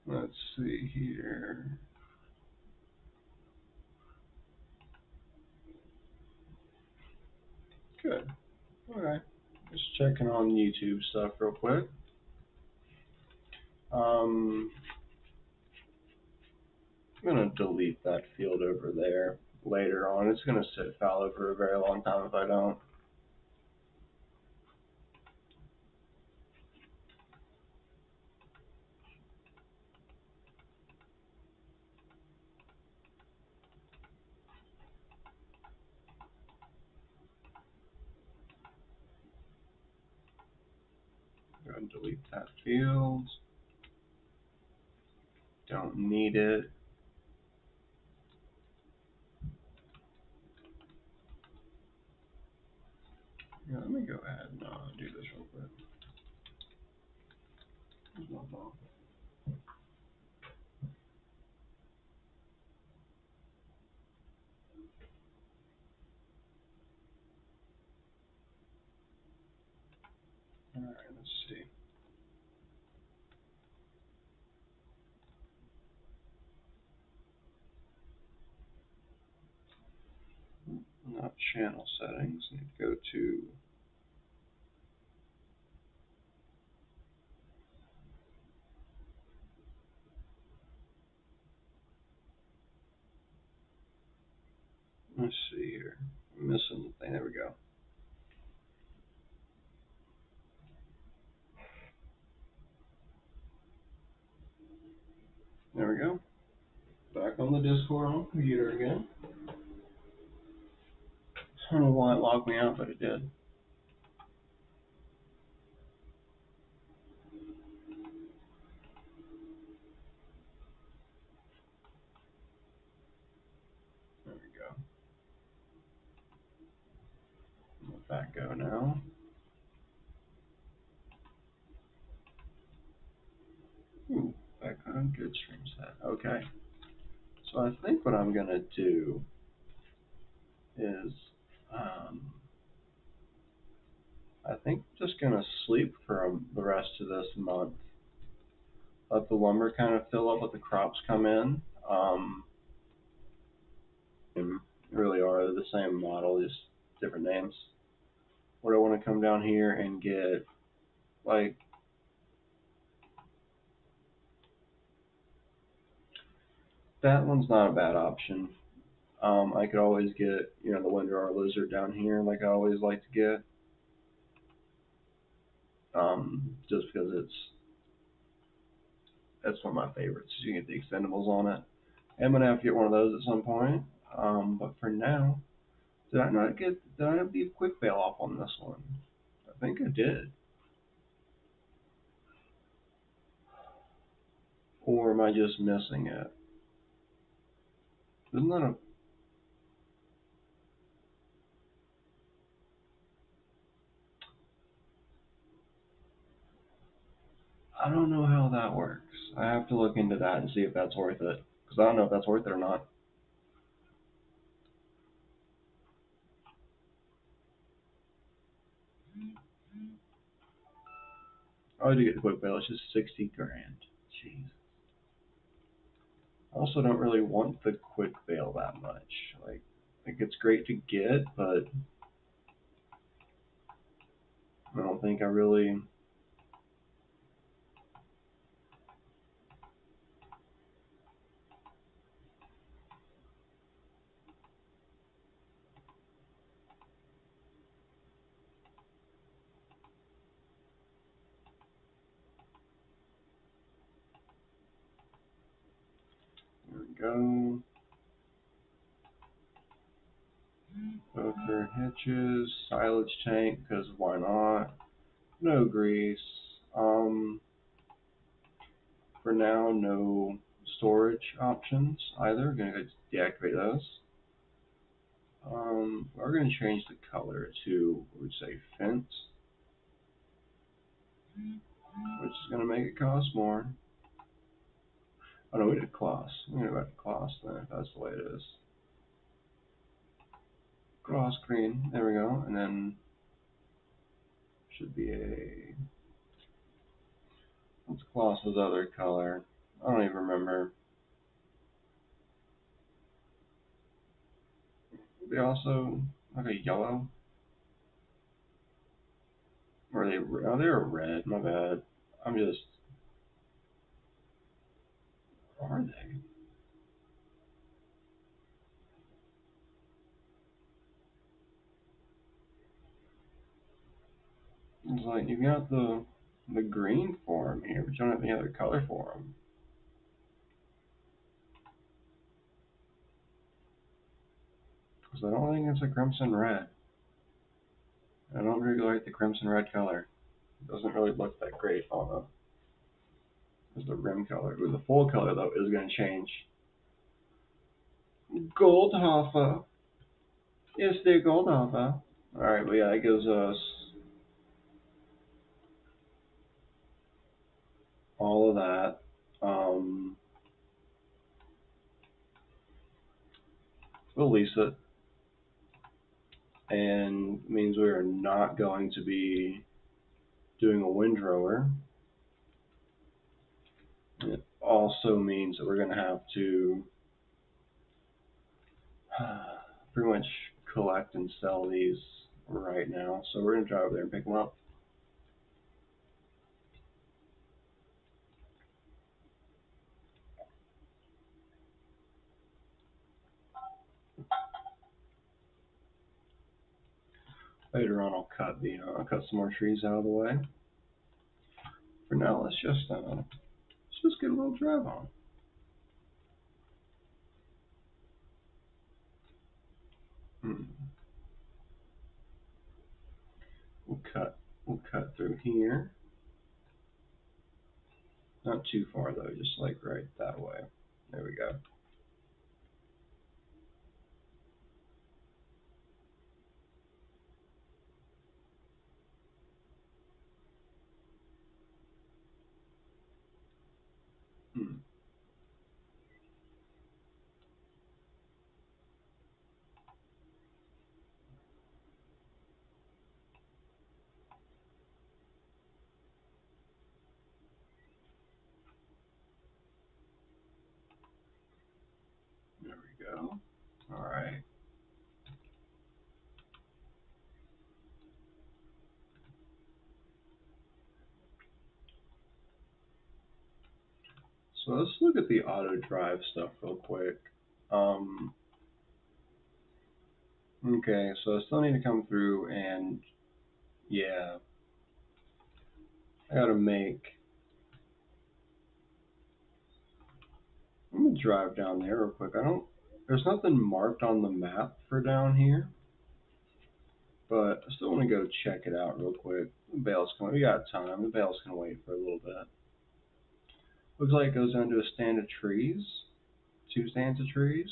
Let's see here. Good. Okay. Just checking on YouTube stuff real quick. I'm gonna delete that field over there later on. It's gonna sit fallow for a very long time if I don't. Go ahead and delete that field. Don't need it. Yeah, let me go ahead and do this real quick. There's my phone. Alright, let's see. Not channel settings. Need to go to let's see here. I'm missing the thing. There we go. There we go. Back on the Discord on the computer again. I don't know why it logged me out, but it did. There we go. Let that go now. Ooh, background good stream set. Okay. So I think what I'm gonna do is I think I'm just gonna sleep for the rest of this month. Let the lumber kind of fill up, let the crops come in. And really are the same model, just different names. What I want to come down here and get, like, that one's not a bad option. I could always get, the Windrower Lizard down here, like I always like to get, just because that's one of my favorites. You can get the extendables on it. I'm gonna have to get one of those at some point. But for now, did I not leave quick bail off on this one? I think I did. Or am I just missing it? Isn't that a... I don't know how that works. I have to look into that and see if that's worth it. Because I don't know if that's worth it or not. Oh, I do get the quick bail. It's just 60 grand. Jeez. I also don't really want the quick bail that much. Like it's great to get, but I don't think I really. There we go. Poker hitches, silage tank, because why not? No grease. Um, for now, no storage options either. Gonna go deactivate those. We're gonna change the color to, we would say, fence, which is gonna make it cost more. Oh no, we did gloss. We did about gloss then, if that's the way it is. Gloss green. There we go. And then should be a... What's gloss's other color? I don't even remember. They also like a yellow. Or they? Oh, they were red. My bad. I'm just. Are they? It's like you got the green for them here, but you don't have any other color for them. Because I don't think it's a crimson red. I don't really like the crimson red color. It doesn't really look that great on the rim color. Ooh, the full color though is going to change. Goldhofer. Yes, the Goldhofer. Alright, but yeah, it gives us all of that. Um, we'll lease it, and means we are not going to be doing a windrower. It also means that we're going to have to pretty much collect and sell these right now. So we're going to drive over there and pick them up. Later on, I'll cut some more trees out of the way. For now, let's just get a little drive on. Hmm. We'll cut through here. Not too far though, just like right that way. There we go. Hmm. There we go. All right. So let's look at the auto drive stuff real quick. Um, okay, so I still need to come through and yeah, I gotta make. I'm gonna drive down there real quick. I don't. There's nothing marked on the map for down here, but I still want to go check it out real quick. The bales can. We got time. The bales can wait for a little bit. Looks like it goes down to a stand of trees. 2 stands of trees.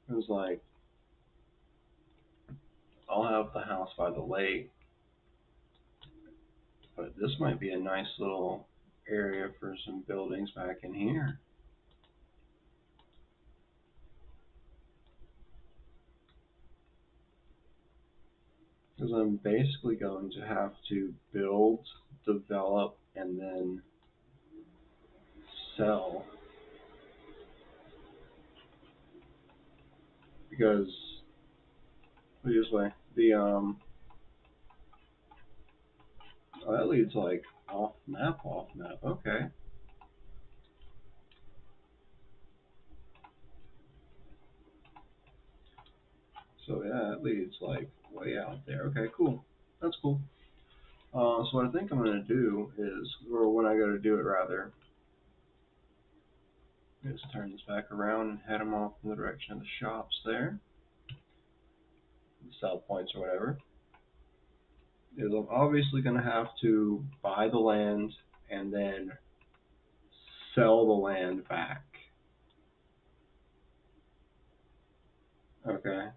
It was like, I'll have the house by the lake, but this might be a nice little area for some buildings back in here. Because I'm basically going to have to build, develop, and then sell. Because, put it this way, oh, that leads like off map, off map. Okay. So yeah, it leads like way out there. Okay, cool. That's cool. So what I think I'm gonna do is, or when I go to do it rather, is turn this back around and head them off in the direction of the shops there, the sell points or whatever. Is I'm obviously gonna have to buy the land and then sell the land back. Okay.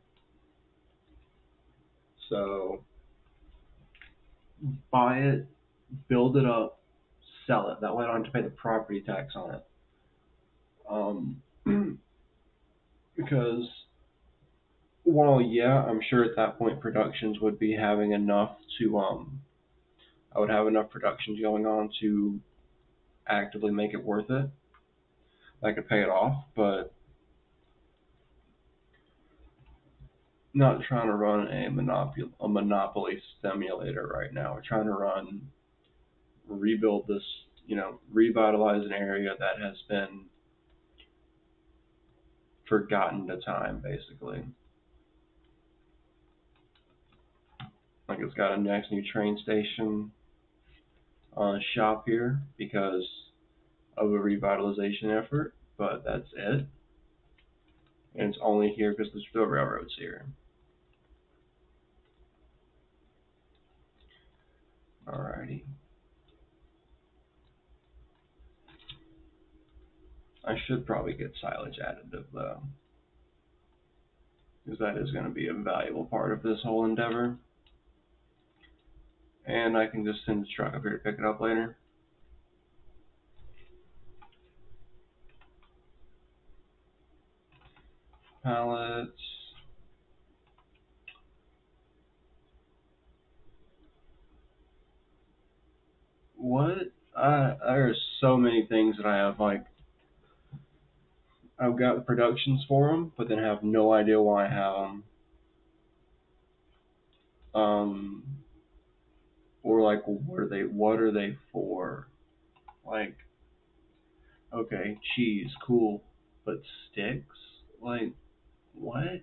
So buy it, build it up, sell it. That way I don't have to pay the property tax on it. Because while yeah, I'm sure at that point productions would be having enough to I would have enough productions going on to actively make it worth it. I could pay it off, but not trying to run a monopoly simulator right now. We're trying to rebuild this, revitalize an area that has been forgotten to time, basically. Like it's got a nice new train station shop here because of a revitalization effort, but that's it. And it's only here because there's still railroads here. Alrighty. I should probably get silage additive though, because that is going to be a valuable part of this whole endeavor. And I can just send the truck up here to pick it up later. Pallets. What? There's so many things that I have like. I've got the productions for them, but then have no idea why I have them. Um, or like, what are they for? Like, okay, cheese, cool, but sticks? Like, what?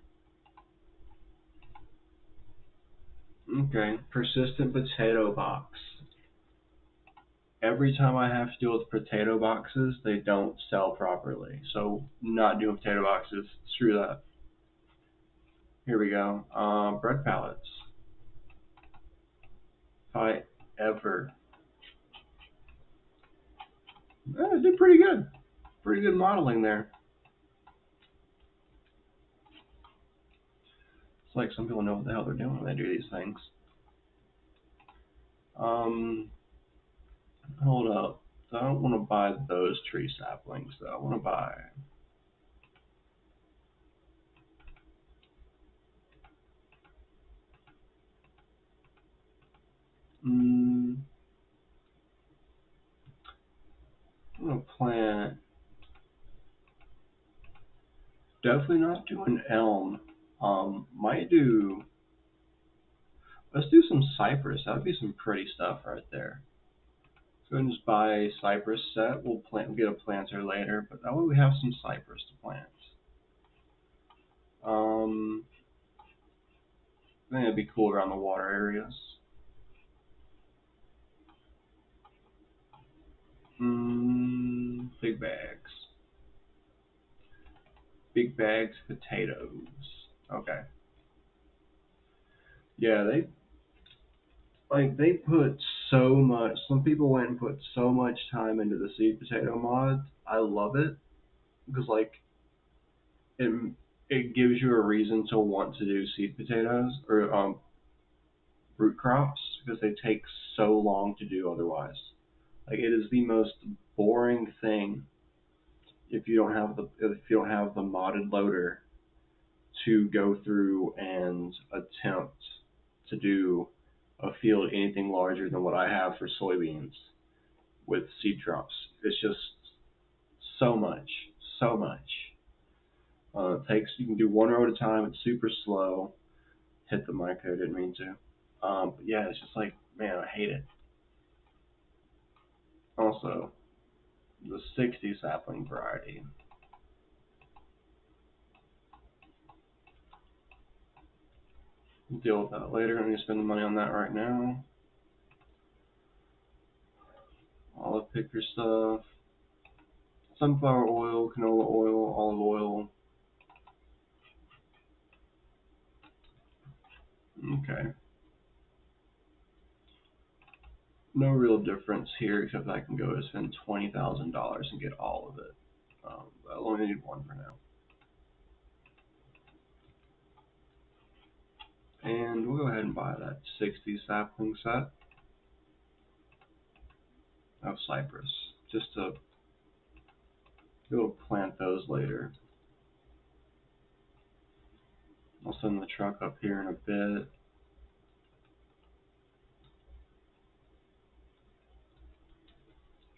Okay, persistent potato box. Every time I have to deal with potato boxes, they don't sell properly. So, not doing potato boxes. Screw that. Here we go. Bread pallets. If I ever. I did pretty good. Pretty good modeling there. It's like some people know what the hell they're doing when they do these things. Um, Hold up. I don't want to buy those tree saplings though. I want to buy. Mm, I'm gonna plant. Definitely not doing elm. Might do. Let's do some cypress. That would be some pretty stuff right there. Let's go ahead and just buy a cypress set. We'll plant. We'll get a planter later, but that way we have some cypress to plant. Um, I think it'd be cool around the water areas. Big bags. Big bags potatoes. Okay. Yeah, they put so much. Some people went and put so much time into the seed potato mod. I love it because like it it gives you a reason to want to do seed potatoes or root crops because they take so long to do otherwise. Like it is the most boring thing if you don't have the modded loader to go through and attempt to do a field anything larger than what I have for soybeans with seed drops. It's just so much, so much. It takes you can do one row at a time. It's super slow. Hit the mic there, didn't mean to. But yeah, it's just like man, I hate it. Also, the 60 sapling variety. We'll deal with that later. I need to spend the money on that right now. Olive picker stuff. Sunflower oil, canola oil, olive oil. Okay. No real difference here except I can go to spend $20,000 and get all of it. I'll only need one for now. And we'll go ahead and buy that 60 sapling set of cypress just to go plant those later. I'll send the truck up here in a bit.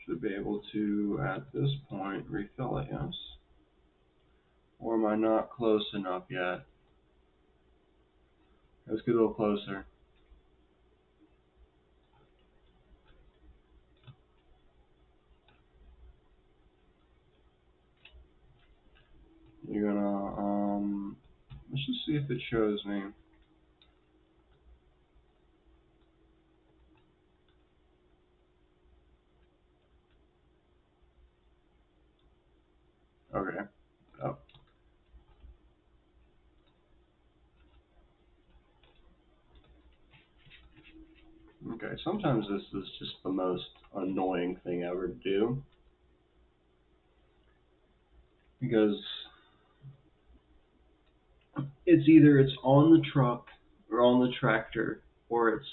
Should be able to, at this point, refill it, yes? Or am I not close enough yet? Let's get a little closer. You're gonna, let's just see if it shows me. Okay. Oh, okay. Sometimes this is just the most annoying thing ever to do because it's on the truck or on the tractor or it's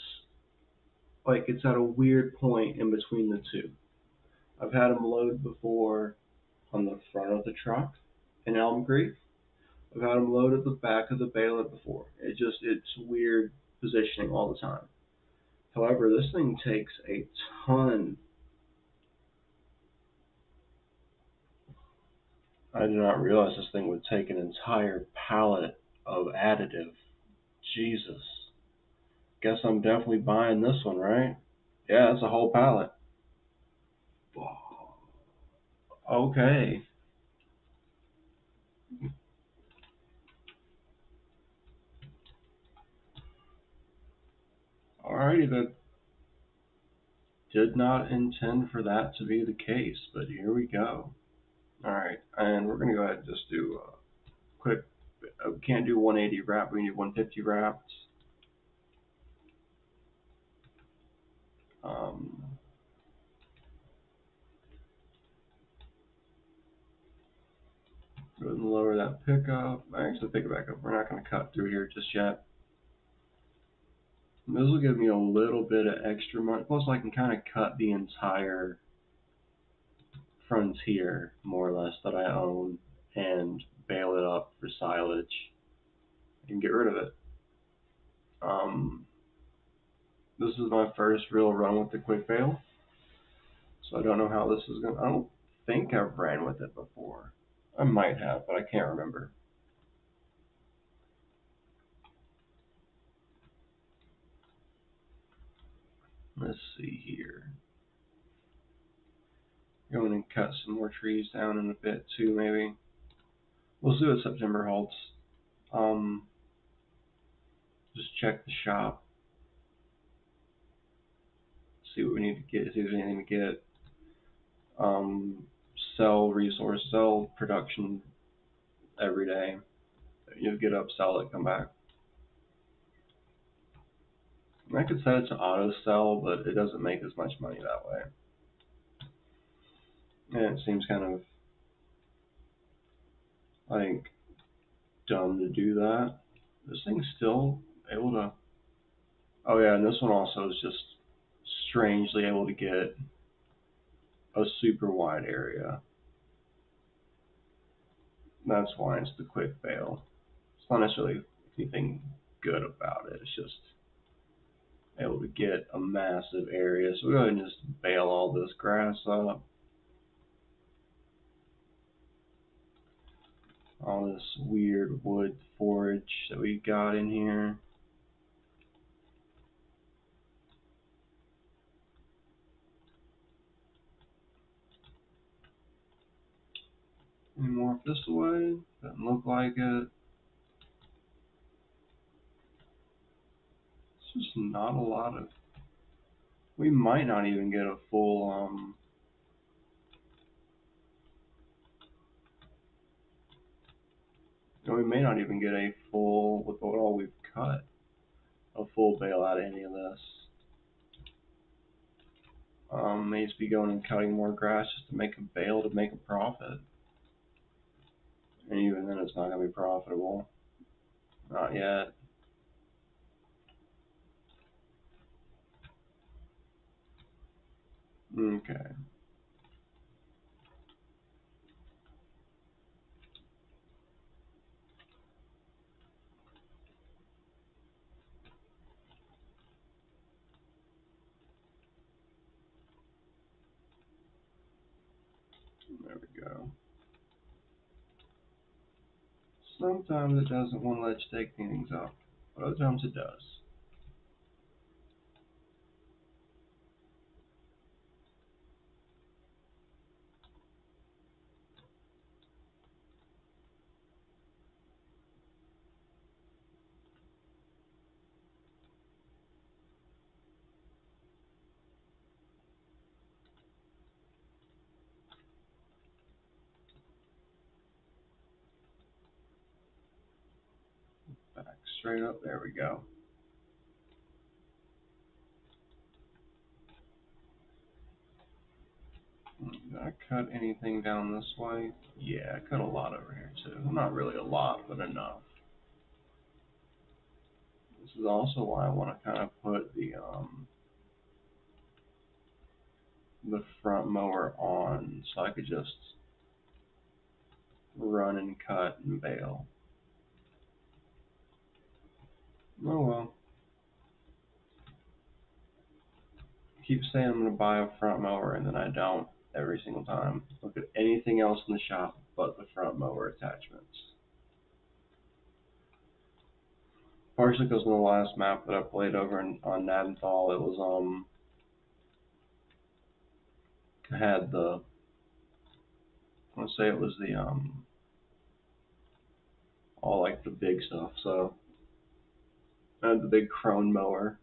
like it's at a weird point in between the two. I've had them load before on the front of the truck in Elm Creek. I've had them load at the back of the baler before. It's weird positioning all the time. However, this thing takes a ton. I did not realize this thing would take an entire pallet of additive. Jesus. Guess I'm definitely buying this one, right? Yeah, it's a whole pallet. Okay. Alrighty, that did not intend for that to be the case, but here we go. Alright, and we're going to go ahead and just do a quick, we can't do 180 wrap, we need 150 wraps. Um, Go ahead and lower that pickup. Actually, pick it back up. We're not going to cut through here just yet. This will give me a little bit of extra money. Plus, I can kind of cut the entire frontier, more or less, that I own and bale it up for silage and get rid of it. Um, this is my first real run with the quick bale, so I don't know how this is going to. I don't think I've ran with it before. I might have, but I can't remember. Let's see here. Going and cut some more trees down in a bit too, maybe. We'll see what September holds. Um, just check the shop, see what we need to get, see if there's anything to get. Um, sell resource, sell production every day. You get up, sell it, come back. I could set it to auto sell, but it doesn't make as much money that way. And it seems kind of like dumb to do that. This thing's still able to. Oh yeah, and this one also is just strangely able to get a super wide area. That's why it's the quick bail. It's not necessarily anything good about it. It's just able to get a massive area. So we'll go ahead and just bale all this grass up. All this weird wood forage that we got in here. Let me morph this away. Doesn't look like it. It's just not a lot of. We might not even get a full we may not even get a full with all we've cut. A full bale out of any of this. May just be going and cutting more grass just to make a bale to make a profit. And even then, it's not gonna be profitable. Not yet. Okay. There we go. Sometimes it doesn't want to let you take things up, but other times it does. Back straight up. There we go. Did I cut anything down this way? Yeah, I cut a lot over here too. Not really a lot, but enough. This is also why I want to kind of put the front mower on so I could just run and cut and bale. Oh well. I keep saying I'm gonna buy a front mower and then I don't every single time. Look at anything else in the shop but the front mower attachments. Partially because in the last map that I played over on Nadenthal, it was had the I want to say it was the all like the big stuff. So I had the big crone mower,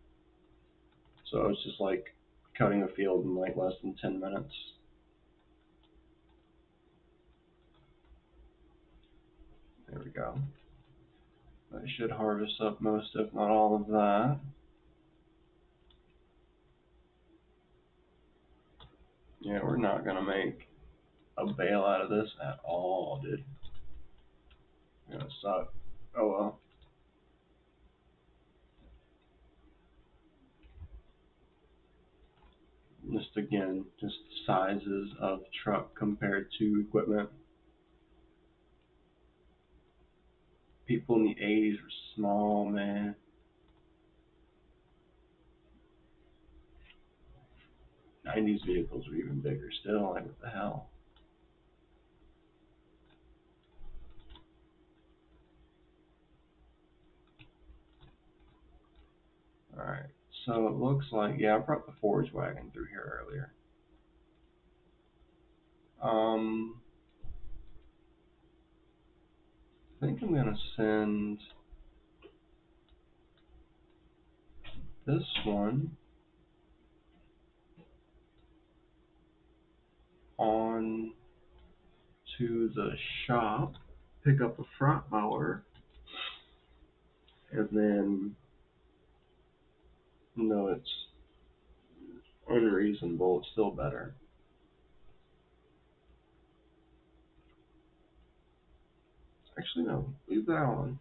so it's just like cutting a field in like less than 10 minutes. There we go. That should harvest up most, if not all of that. Yeah, we're not gonna make a bale out of this at all, dude. It's gonna suck. Oh well. Just again, just sizes of truck compared to equipment. People in the 80s were small, man. 90s vehicles were even bigger still. Like, what the hell? Alright, so it looks like, yeah, I brought the forage wagon through here earlier. I think I'm gonna send this one on to the shop, pick up a front mower, and then No, it's unreasonable. It's still better. Actually, no. Leave that on.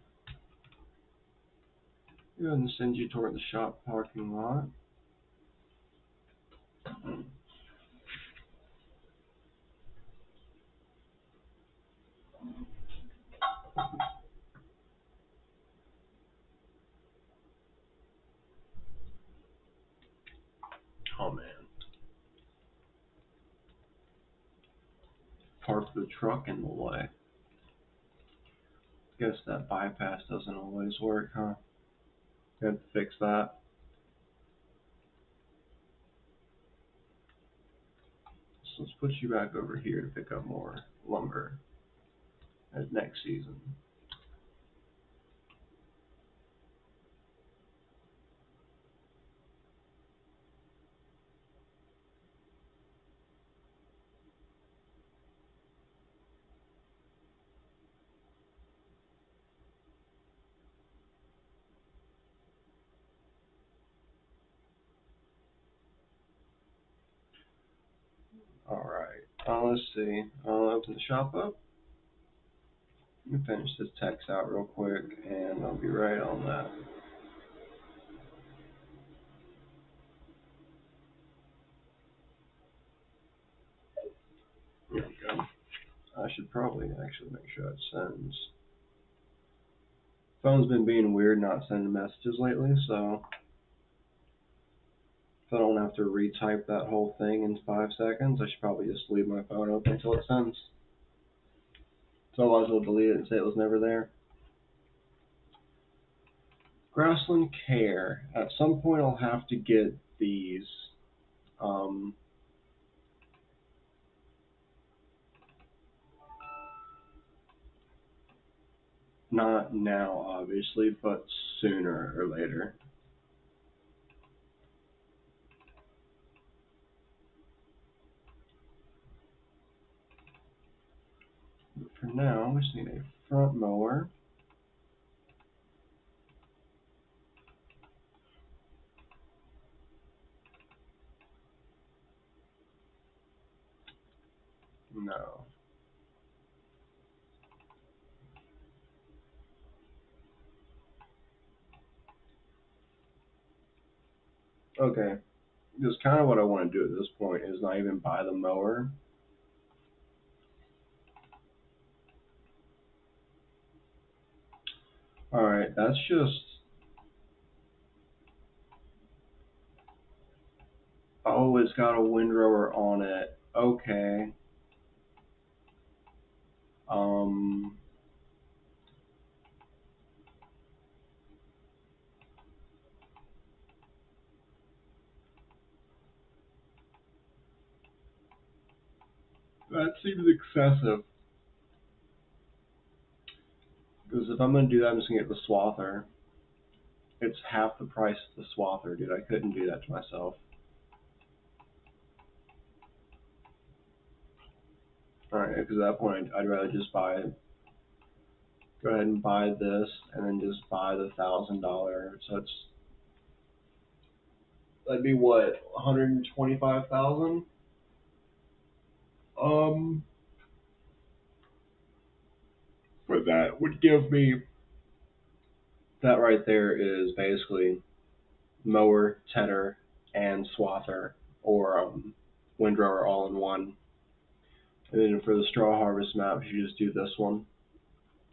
Go ahead and send you toward the shop parking lot. Oh man. Park the truck in the way. Guess that bypass doesn't always work, huh? You have to fix that. So let's put you back over here to pick up more lumber at next season. Alright. Let's see. I'll open the shop up. Let me finish this text out real quick and I'll be right on that. There we go. I should probably actually make sure it sends. Phone's been being weird not sending messages lately, so if I don't have to retype that whole thing in 5 seconds, I should probably just leave my phone open until it sends. So otherwise it'll delete it and say it was never there. Grassland Care. At some point I'll have to get these. Um, Not now, obviously, but sooner or later. But for now, we just need a front mower. No. Okay. Because kind of what I want to do at this point is not even buy the mower. Alright, that's just. Oh, it's got a windrower on it. Okay. Um, that seems excessive. Because if I'm going to do that, I'm just going to get the swather. It's half the price of the swather, dude. I couldn't do that to myself. Alright, because at that point, I'd rather just go ahead and buy this, and then just buy the $1,000. So that'd be what, 125,000? Um, but that would give me that right there is basically mower, tedder, and swather, or windrower all in one. And then for the straw harvest map, you just do this one,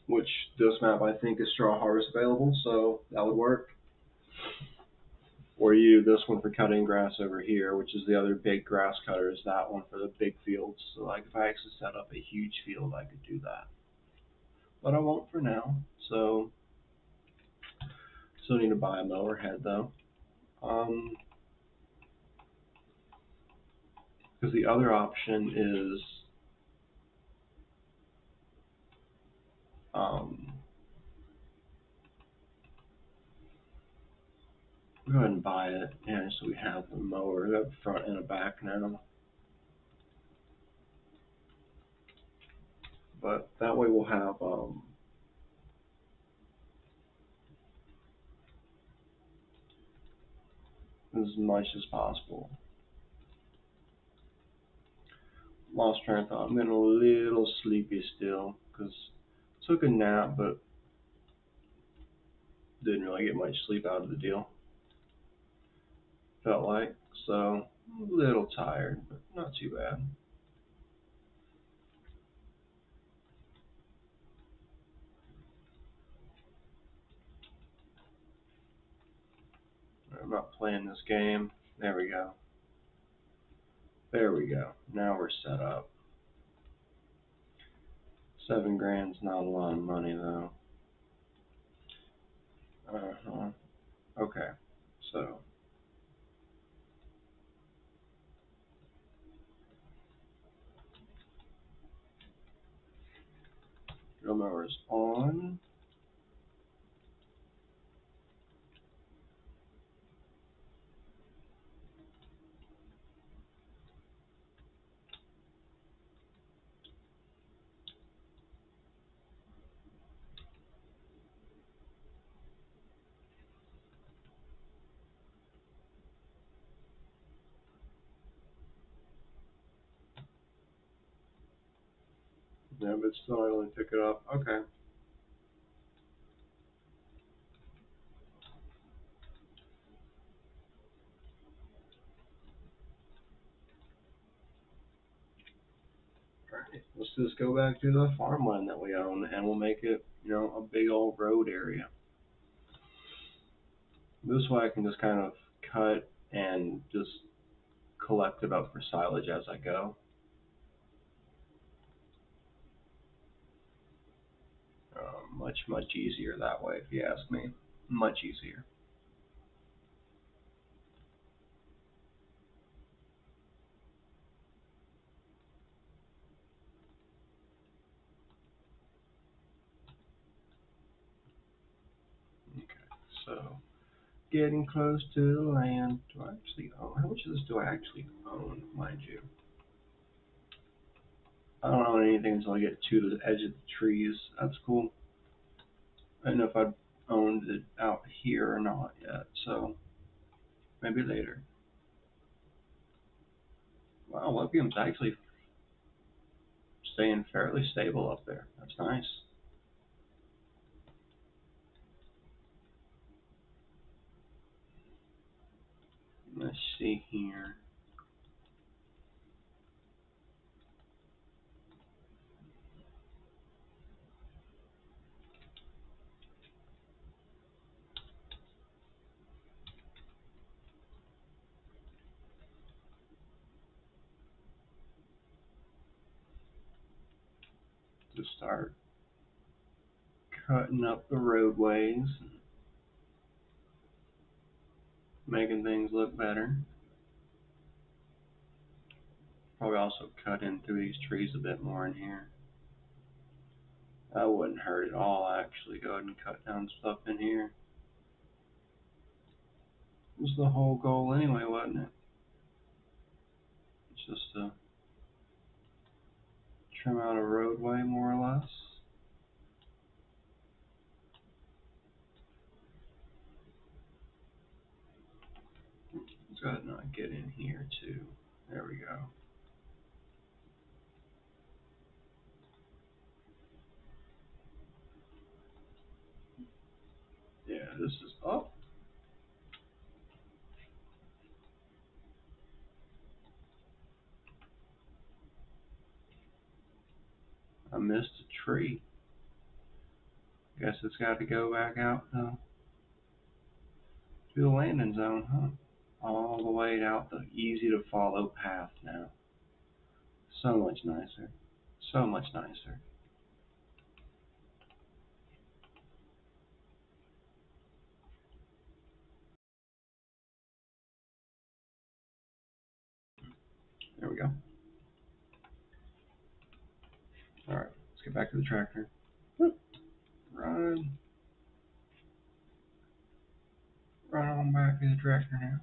which this map I think is straw harvest available, so that would work. Or you do this one for cutting grass over here, which is the other big grass cutter, is that one for the big fields. So like if I actually set up a huge field, I could do that. But I won't for now, so still need to buy a mower head though. Um, because the other option is um, go ahead and buy it. Yeah, so we have the mower. We have a front and a back now. But that way we'll have as much as possible. Lost train of thought. I'm getting a little sleepy still because took a nap, but didn't really get much sleep out of the deal. Felt like so a little tired, but not too bad. I'm not playing this game. There we go. There we go. Now we're set up. 7 grand's not a lot of money though. Uh-huh. Okay. So drill mower's on. Yeah, but still I only pick it up. Okay. Alright. Let's just go back to the farmland that we own and we'll make it, a big old road area. This way I can just kind of cut and just collect it up for silage as I go. Much easier that way, if you ask me. Much easier. Okay, so getting close to the land. Do I actually own? How much of this do I actually own, mind you? I don't own anything until I get to the edge of the trees. That's cool. I don't know if I've owned it out here or not yet, so maybe later. Wow, lithium's actually staying fairly stable up there. That's nice. Let's see here. To start cutting up the roadways and making things look better. Probably also cut in through these trees a bit more in here. That wouldn't hurt at all, actually. Go ahead and cut down stuff in here. Was the whole goal anyway, wasn't it? It's just to trim out a roadway, more or less. Let's go ahead and get in here too. There we go. Yeah, this is. Oh, I missed a tree. Guess it's got to go back out to the landing zone, huh? All the way out the easy to follow path now. So much nicer. So much nicer. There we go. Alright, let's get back to the tractor. Whoop. Run. Run on back to the tractor now.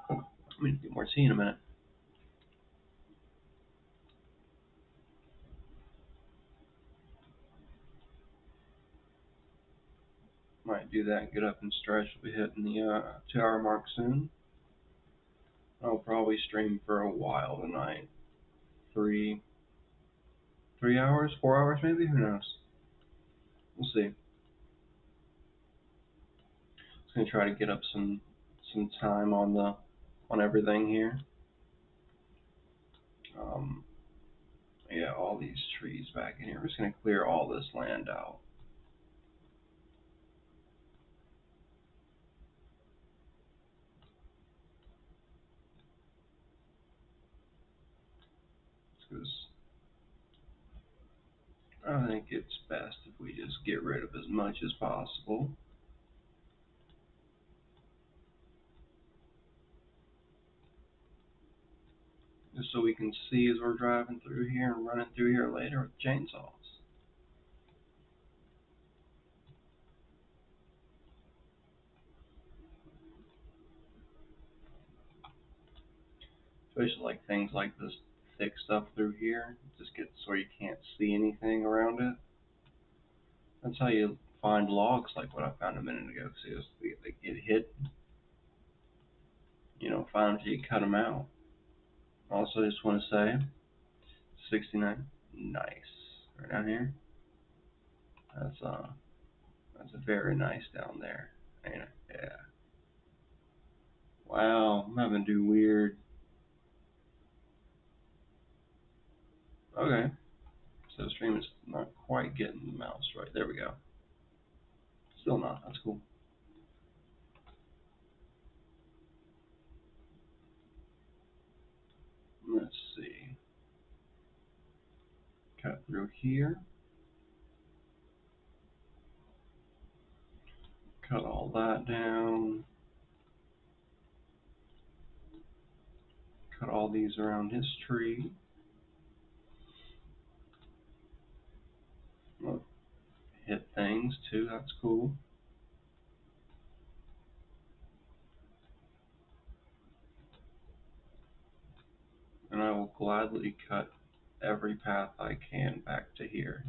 I'm gonna get more tea in a minute. do that and get up and stretch. We'll be hitting the 2 hour mark soon. I'll probably stream for a while tonight. 3 hours, 4 hours maybe? Who knows? We'll see. Just gonna try to get up some time on everything here. Um, yeah, all these trees back in here. We're just gonna clear all this land out. Because I think it's best if we just get rid of as much as possible. Just so we can see as we're driving through here and running through here later with chainsaws. Especially like things like this thick stuff through here. It just gets where you can't see anything around it. That's how you find logs like what I found a minute ago. See, they get hit, find them till you cut them out. Also, just want to say, 69, nice. Right down here. That's that's very nice down there. Ain't it? Yeah. Wow, I'm having to do weird. Okay, so the stream is not quite getting the mouse right. There we go. Still not. That's cool. Let's see. Cut through here. Cut all that down. Cut all these around his tree. Look, hit things too. That's cool. And I will gladly cut every path I can back to here.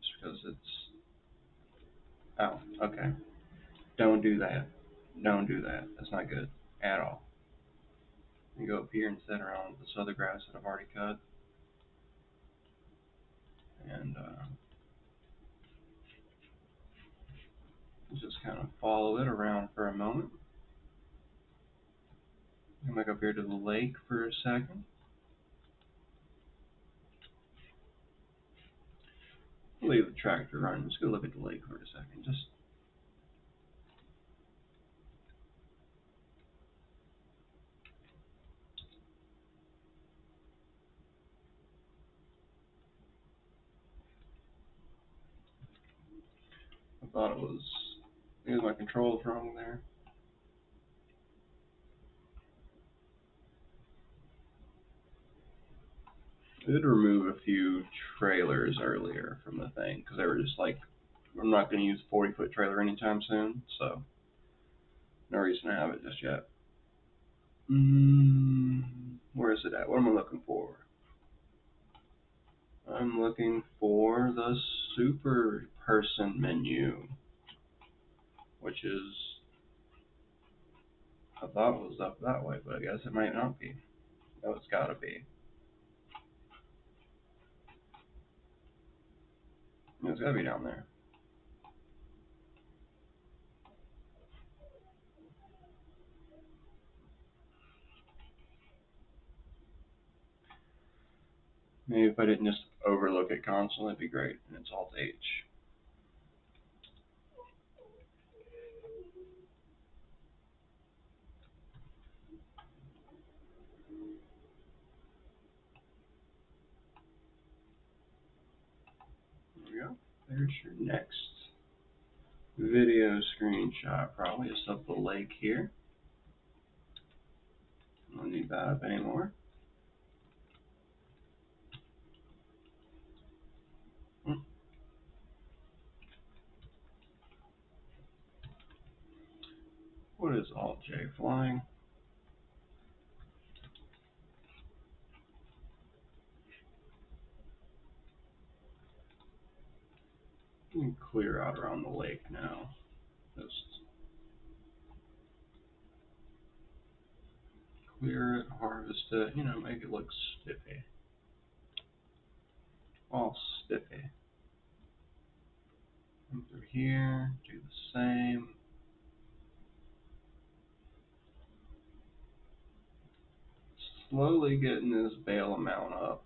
Just because it's. Oh, okay. Don't do that. Don't do that. That's not good at all. You go up here and sit around this other grass that I've already cut. And just kind of follow it around for a moment. Come back up here to the lake for a second. Leave the tractor running. Let's go look at the lake for a second. Just I thought it was. Maybe my control's wrong there. I did remove a few trailers earlier from the thing because they were just like, I'm not going to use a 40-foot trailer anytime soon, so no reason to have it just yet. Where is it at? What am I looking for? I'm looking for the super person menu, which is, I thought it was up that way, but I guess it might not be. No, it's gotta be. It's gotta be down there. Maybe if I didn't just overlook it constantly, it'd be great. And it's Alt H. There we go. There's your next video screenshot. Probably just of the lake here. I don't need that up anymore. What is Alt J flying? clear out around the lake now. Just clear it, harvest it, make it look stiffy. All stiffy. Come through here, do the same. Slowly getting this bale amount up.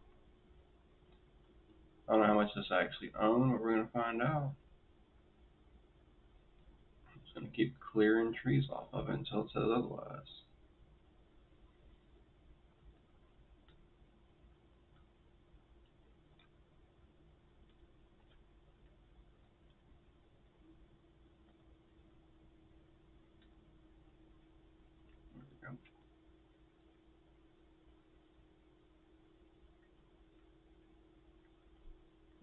I don't know how much this I actually own, but we're going to find out. I'm just going to keep clearing trees off of it until it says otherwise. There we go.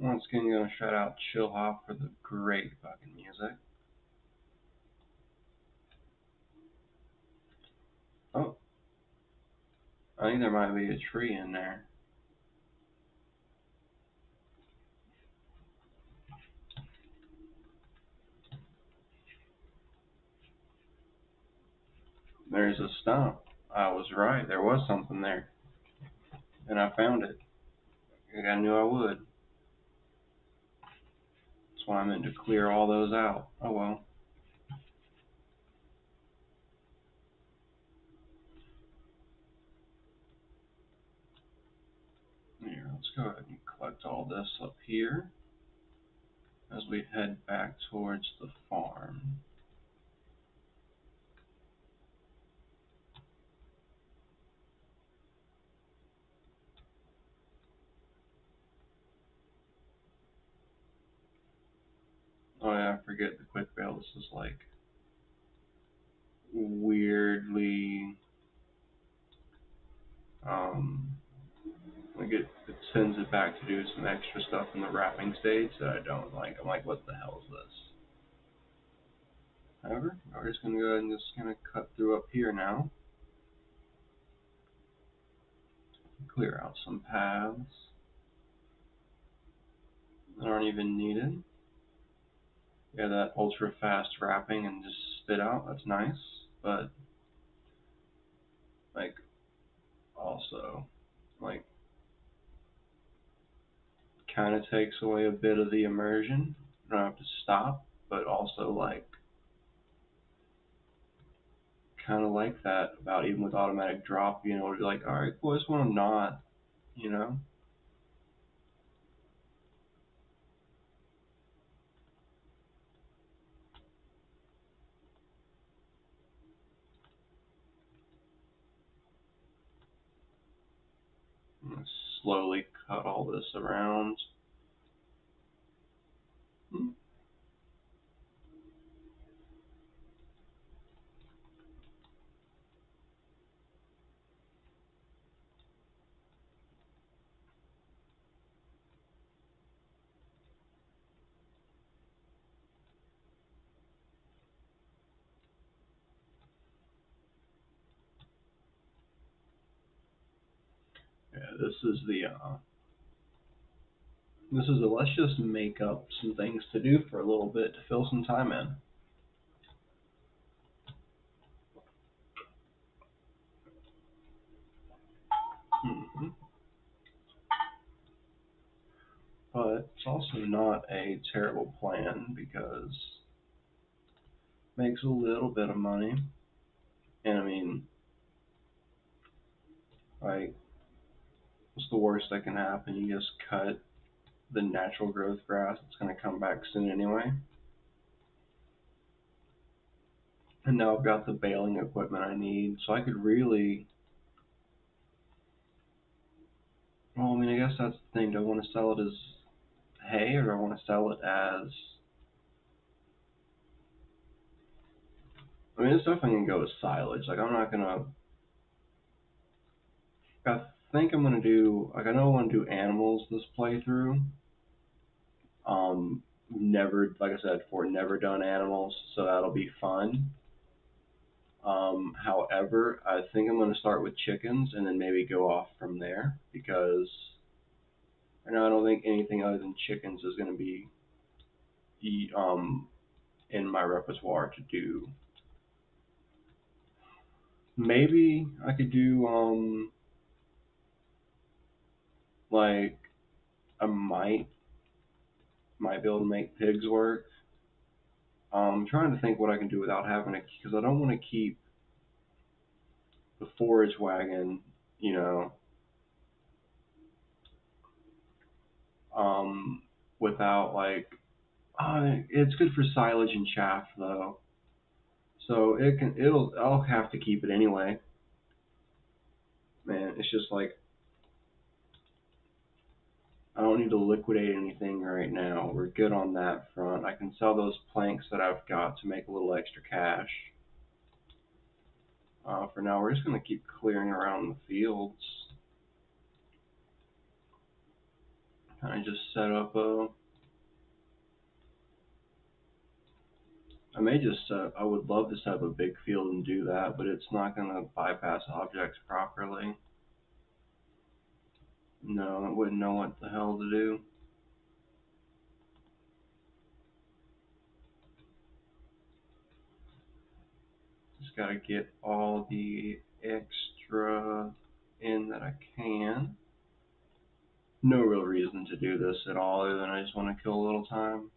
Once again, going to shout out Chill Hop for the great fucking music. Oh, I think there might be a tree in there. There's a stump. I was right. There was something there. And I found it. I knew I would. That's why I meant to clear all those out. Oh well. Here, let's go ahead and collect all this up here as we head back towards the farm. Oh yeah, I forget the quick bale. This is like weirdly, um, like it sends it back to do some extra stuff in the wrapping stage that I don't like. I'm like, what the hell is this? However, we're just gonna go ahead and just gonna cut through up here now. Clear out some paths that aren't even needed. Yeah, that ultra fast wrapping and just spit out, that's nice. But like also like kind of takes away a bit of the immersion. You don't have to stop, but also like kind of like that about even with automatic drop, to be like, all right, well, I just want to not, you know, slowly cut all this around. Hmm. Yeah, this is the let's just make up some things to do for a little bit to fill some time in. Hmm. But it's also not a terrible plan because it makes a little bit of money. And I mean, like, what's the worst that can happen? You just cut the natural growth grass. It's going to come back soon anyway. And now I've got the baling equipment I need, so I could really. Well, I mean, I guess that's the thing. Do I want to sell it as hay, or do I want to sell it as? I mean, it's definitely gonna go as silage. Like, I'm not gonna. I think I'm gonna do. Like, I know I want to do animals this playthrough. Never, like I said before, never done animals, so that'll be fun. However, I think I'm gonna start with chickens and then maybe go off from there because I don't think anything other than chickens is gonna be um in my repertoire to do. Maybe I could do like I might be able to make pigs work. I'm trying to think what I can do without having to, because I don't want to keep the forage wagon, you know, um, without like, it's good for silage and chaff though, so I'll have to keep it anyway. Man, it's just like I don't need to liquidate anything right now. We're good on that front. I can sell those planks that I've got to make a little extra cash. For now, we're just gonna keep clearing around the fields. Kind of just set up a. I may just. I would love to set up a big field and do that, but it's not gonna bypass objects properly. No, I wouldn't know what the hell to do. Just gotta get all the extra in that I can. No real reason to do this at all, other than I just want to kill a little time.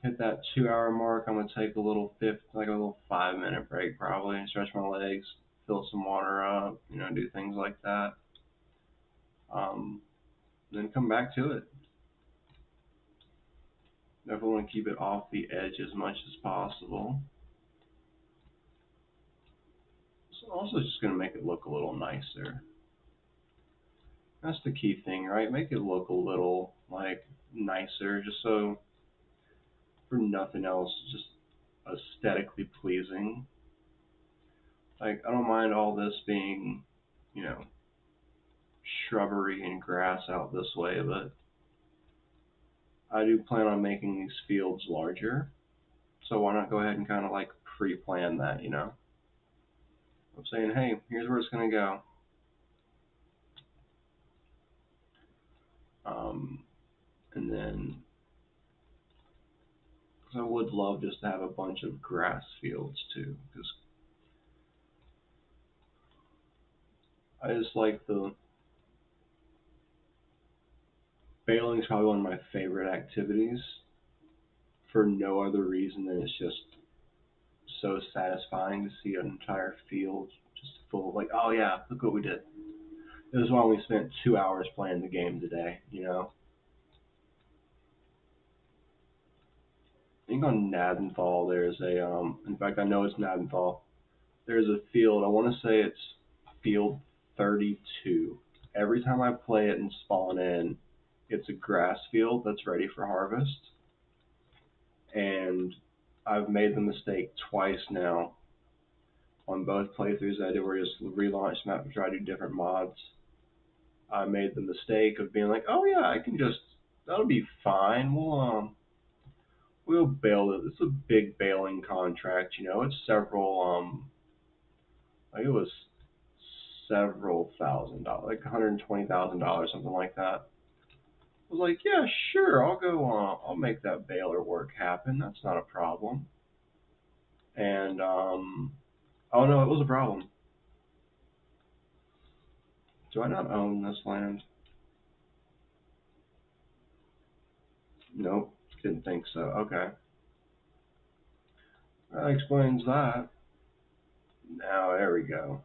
Hit that 2 hour mark. I'm gonna take like a little 5 minute break probably, and stretch my legs, fill some water up, do things like that. Um, then come back to it. Definitely want to keep it off the edge as much as possible. So also just gonna make it look a little nicer. That's the key thing, right? Make it look a little like nicer, just so for nothing else, just aesthetically pleasing. Like I don't mind all this being, you know, shrubbery and grass out this way, but I do plan on making these fields larger. So why not go ahead and kind of like pre-plan that? I'm saying, hey, here's where it's gonna go. Um, and then, because I would love just to have a bunch of grass fields too, because I just like the bailing is probably one of my favorite activities for no other reason than it's just so satisfying to see an entire field just full of like, oh yeah, look what we did. This is why we spent 2 hours playing the game today. I think on Nadenthal there's in fact I know it's Nadenthal. There's a field, I wanna say it's field 32. Every time I play it and spawn in, it's a grass field that's ready for harvest. And I've made the mistake twice now on both playthroughs I did where I just relaunched the map and try to do different mods. I made the mistake of being like, oh yeah, I can just that'll be fine. We'll bail it. It's a big bailing contract. It's like it was several $1,000, like $120,000, something like that. I was like, yeah, sure, I'll go. I'll make that baler work happen. That's not a problem. And oh no, it was a problem. Do I not own this land? Nope, didn't think so. Okay, that explains that. Now there we go.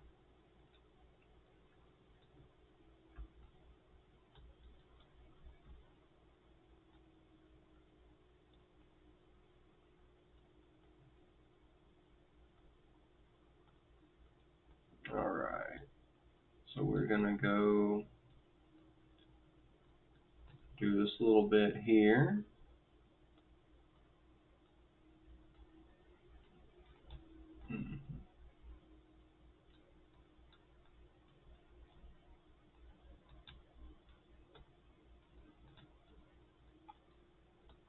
All right. So we're gonna go do this little bit here. And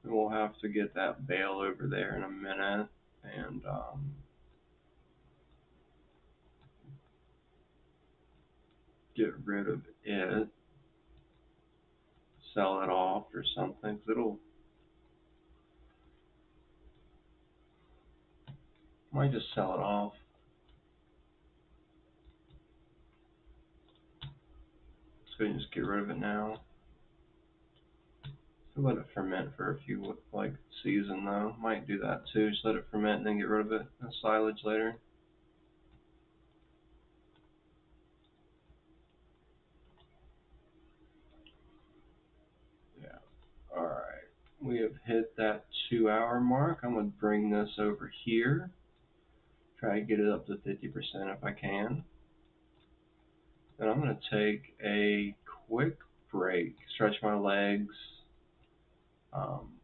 we'll have to get that bale over there in a minute and get rid of it. sell it off or something. 'Cause it'll might just sell it off. Let's go ahead and just get rid of it now. So let it ferment for a few like season though. Might do that too. Just let it ferment and then get rid of it as silage later. Yeah. All right. We have hit that 2 hour mark. I'm gonna bring this over here. Try to get it up to 50% if I can. Then I'm gonna take a quick break, stretch my legs, um,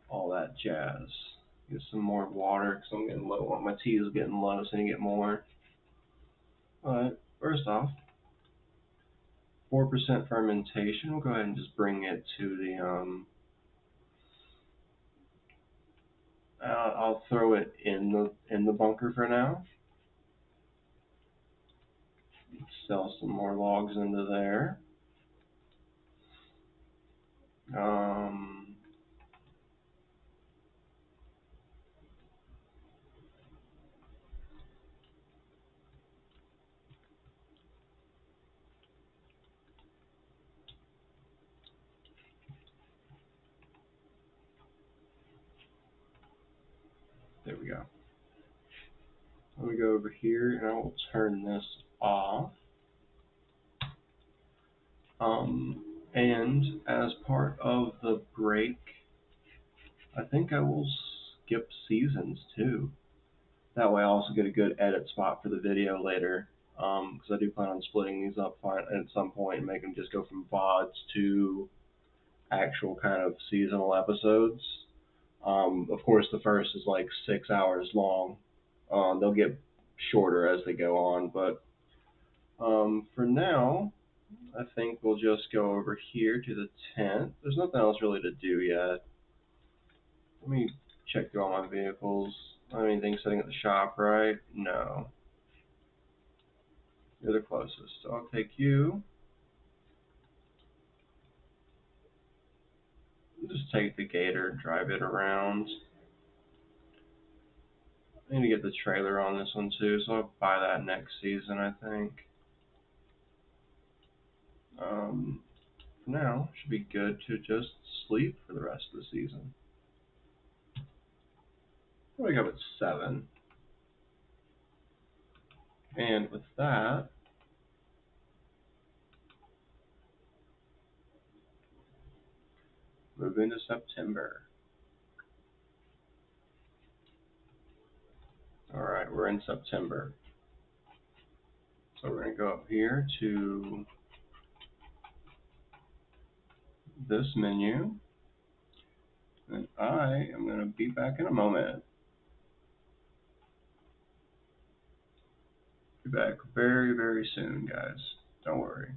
all that jazz. Get some more water because I'm getting low. My tea is getting low, so I need to get more. But first off, 4% fermentation. We'll go ahead and just bring it to the. I'll throw it in the bunker for now. Sell some more logs into there. Um, there we go. Let me go over here and I will turn this off. And as part of the break, I think I will skip seasons too. That way I also get a good edit spot for the video later. Because I do plan on splitting these up at some point and make them just go from VODs to actual kind of seasonal episodes. Of course, the first is like 6 hours long. They'll get shorter as they go on, but for now, I think we'll just go over here to the tent. There's nothing else really to do yet. Let me check through all my vehicles. Anything sitting at the shop, right? No. You're the closest. So I'll take you. Just take the gator and drive it around. I need to get the trailer on this one too, so I'll buy that next season, I think. For now, should be good to just sleep for the rest of the season. I'll wake up at 7. And with that, move into September. Alright, we're in September. So we're going to go up here to this menu. And I am going to be back in a moment. Be back very, very soon, guys. Don't worry.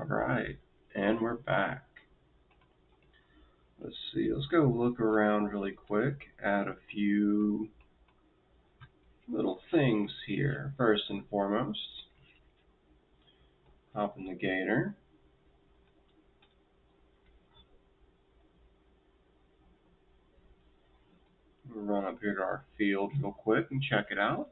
Alright, and we're back. Let's see, let's go look around really quick at a few little things here. First and foremost, hop in the gator. We'll run up here to our field real quick and check it out.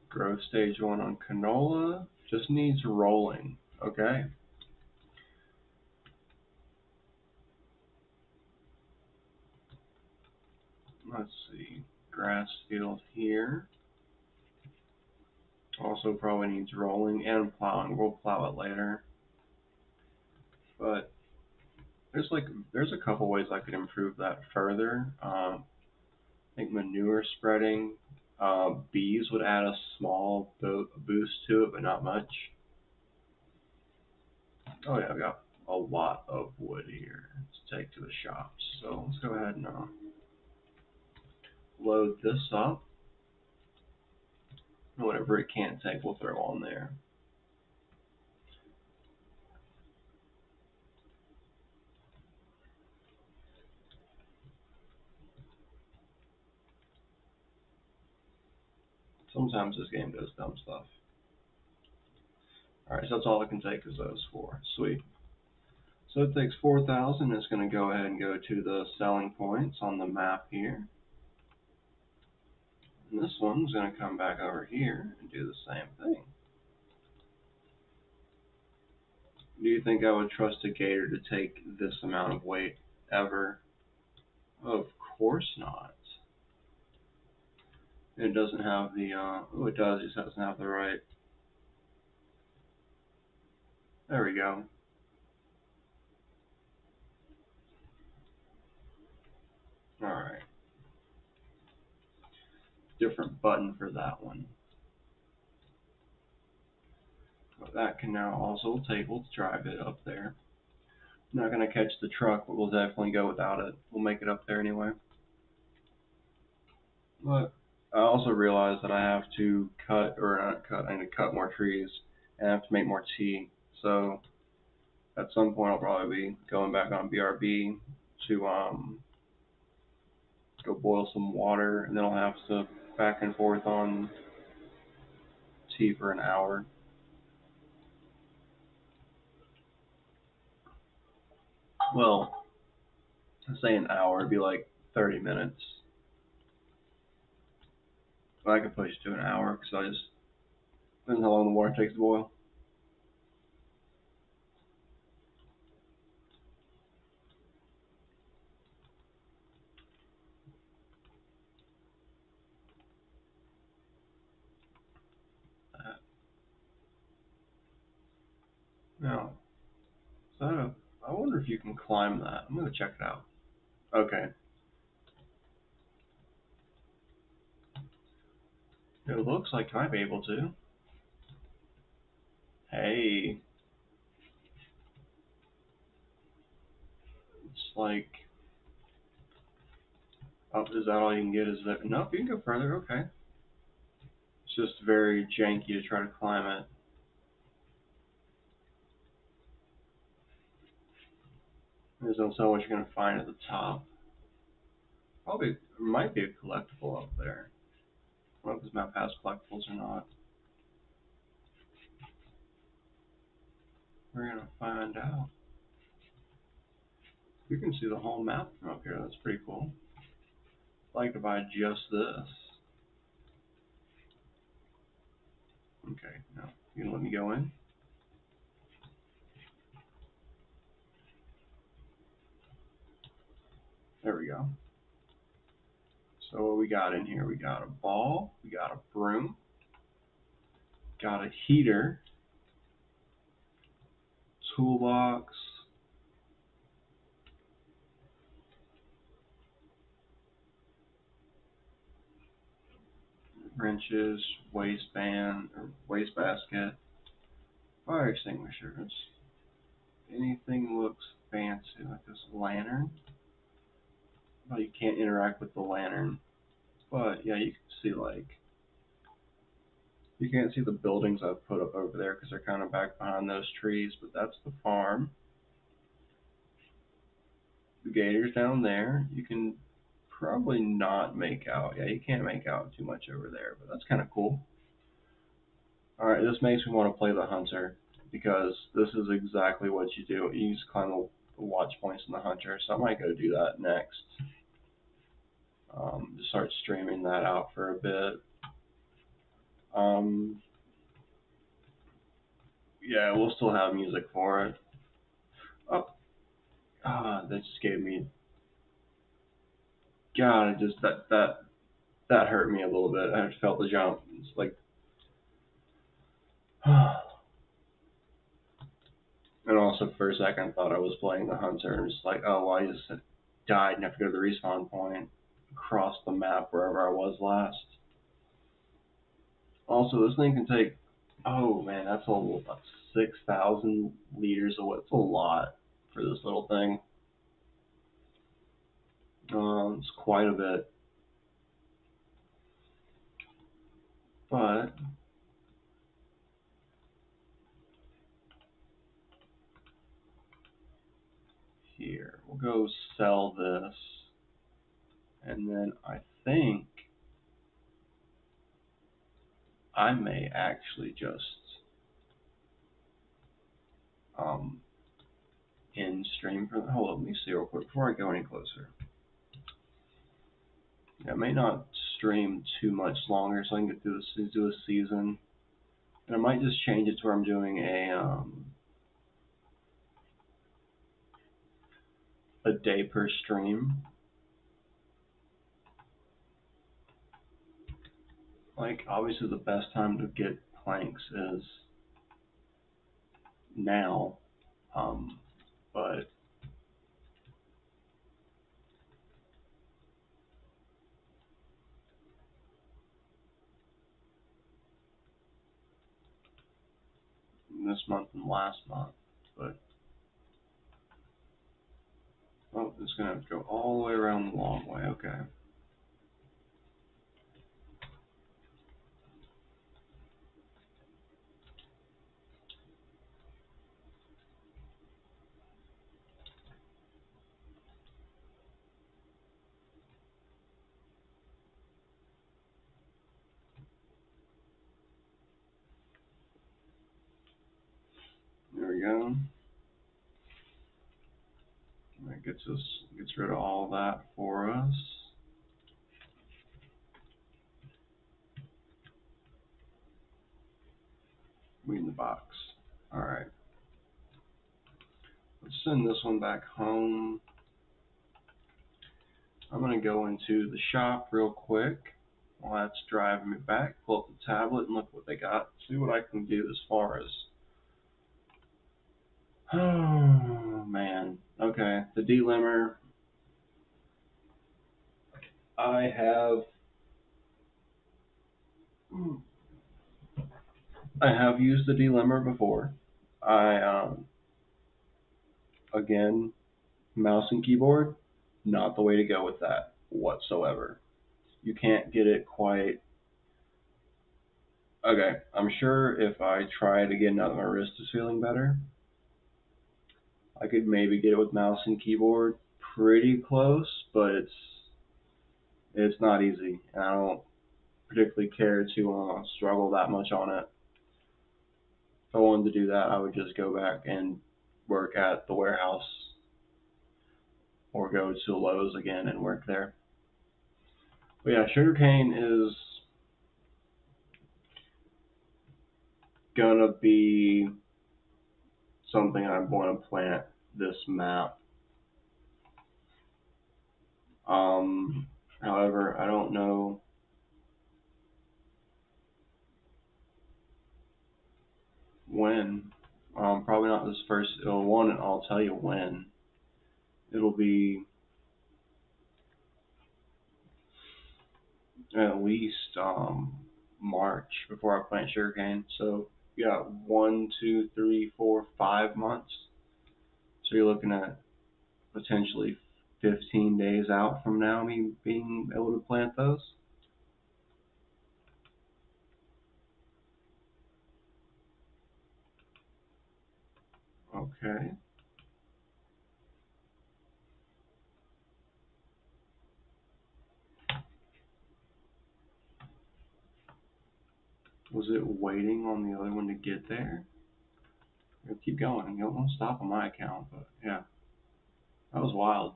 Growth stage 1 on canola. Just needs rolling, okay? Let's see, grass field here. Also probably needs rolling and plowing. We'll plow it later. But there's a couple ways I could improve that further. I think manure spreading. Bees would add a small boost to it, but not much. Oh yeah, I've got a lot of wood here to take to the shops. So let's go ahead and load this up. Whatever it can't take, we'll throw on there. Sometimes this game does dumb stuff. Alright, so that's all I can take is those four. Sweet. So it takes 4,000. It's going to go ahead and go to the selling points on the map here. And this one's going to come back over here and do the same thing. Do you think I would trust a gator to take this amount of weight ever? Of course not. It doesn't have the, oh it does, it just doesn't have the right. There we go. Alright. Different button for that one. But that can now also table to drive it up there. I'm not going to catch the truck, but we'll definitely go without it. We'll make it up there anyway. But I also realized that I have to cut, or not cut, I need to cut more trees and I have to make more tea. So at some point I'll probably be going back on BRB to go boil some water, and then I'll have to back and forth on tea for an hour. Well, I say an hour, it'd be like 30 minutes. But I could push it to an hour because I just depends how long the water takes to boil. Now, so I wonder if you can climb that. I'm gonna check it out. Okay. It looks like I might be able to. Hey, it's like, oh, is that all you can get? Is that, nope, you can go further, okay. It's just very janky to try to climb it. There's not so much you're going to find at the top. Probably, there might be a collectible up there. I don't know if this map has collectibles or not. We're going to find out. You can see the whole map from up here. That's pretty cool. I'd like to buy just this. Okay, no. You can let me go in? There we go. So what we got in here? We got a ball, we got a broom, got a heater, toolbox, wrenches, waistband or wastebasket, fire extinguishers. Anything looks fancy, like this lantern. well, you can't interact with the lantern. But yeah, you can see like you can't see the buildings I've put up over there because they're kind of back behind those trees. But that's the farm. The gators down there. You can probably not make out. Yeah, you can't make out too much over there, but that's kind of cool. All right, this makes me want to play the hunter because this is exactly what you do. You just climb the watch points in the hunter, so I might go do that next. Just start streaming that out for a bit. Um, yeah, we'll still have music for it. Oh, that just gave me. God, it just that hurt me a little bit. I just felt the jump. It's like, and also for a second I thought I was playing the hunter, and just like, oh, well, I just died and have to go to the respawn point, across the map wherever I was last. Also, this thing can take. Oh man, that's about 6,000 liters of. It's a lot for this little thing. It's quite a bit, but here we'll go sell this, and then I think I may actually just um end stream for. Hold on, let me see real quick before I go any closer. Yeah, I may not stream too much longer, so I can get through this, do a season, and I might just change it to where I'm doing a day per stream. Like obviously the best time to get planks is now, um, but this month and last month. But oh, it's gonna have to go all the way around the long way. Okay, there we go. That gets rid of all that for us. We in the box. All right, let's send this one back home. I'm gonna go into the shop real quick while that's driving me back. Pull up the tablet and look what they got. See what I can do as far as. Oh man. Okay, the delimber. I have. I have used the delimber before. I again, mouse and keyboard, not the way to go with that whatsoever. You can't get it quite. Okay, I'm sure if I try it again now that my wrist is feeling better, I could maybe get it with mouse and keyboard pretty close, but it's not easy, and I don't particularly care to struggle that much on it. If I wanted to do that, I would just go back and work at the warehouse or go to Lowe's again and work there. But yeah, sugarcane is gonna be something I want to plant this map. Um, However, I don't know when. Probably not this first. One, I'll tell you when. It'll be at least March before I plant sugarcane. So you got 1, 2, 3, 4, 5 months. So you're looking at potentially 15 days out from now, me being able to plant those. Okay. Was it waiting on the other one to get there? It'll keep going. It won't stop on my account, but yeah, that was wild.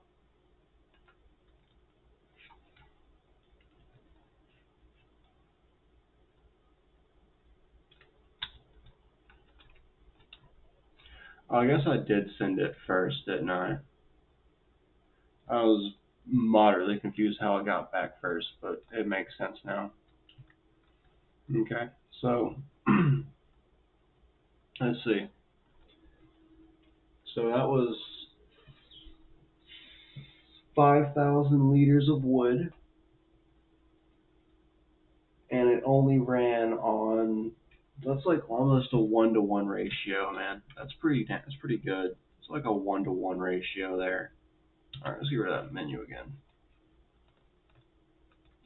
I guess I did send it first, didn't I? I was moderately confused how it got back first, but it makes sense now. Okay, so let's see. So that was 5,000 liters of wood, and it only ran on. That's like almost a 1-to-1 ratio, man. That's pretty. That's pretty good. It's like a 1-to-1 ratio there. All right, let's get rid of that menu again.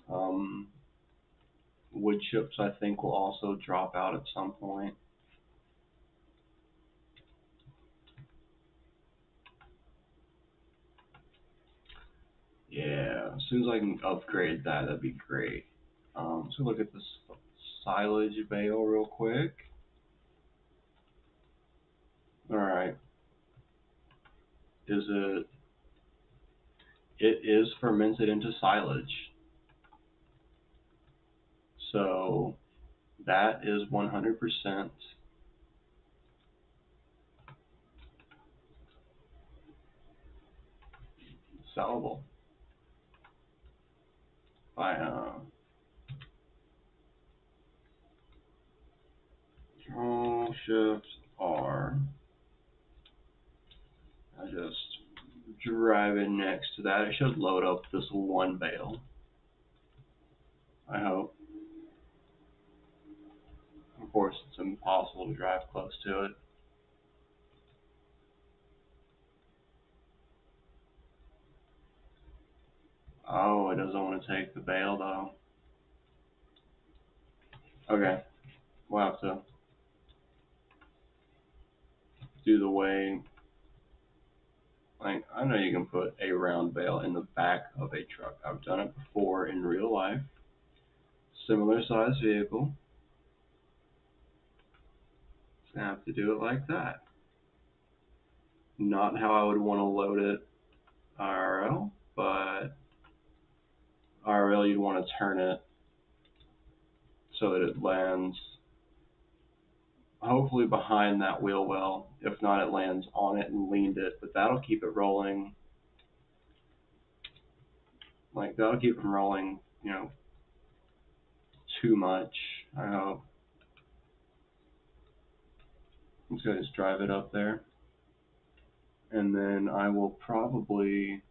Um, wood chips, I think, will also drop out at some point. Yeah, as soon as I can upgrade that, that'd be great. So look at this silage bale real quick. All right, is it? It is fermented into silage, so that is 100% sellable. By control shift R. I just drive it next to that. It should load up this one bale. I hope. Of course, it's impossible to drive close to it. Oh, it doesn't want to take the bale though. Okay, we'll have to do the way. Like, I know you can put a round bale in the back of a truck. I've done it before in real life. Similar size vehicle. Just gonna have to do it like that. Not how I would want to load it IRL, but IRL you'd want to turn it so that it lands hopefully behind that wheel well. If not, it lands on it and leaned it, but that'll keep it rolling. Like, that'll keep it from rolling, too much. I hope. I'm just gonna just drive it up there, and then I will probably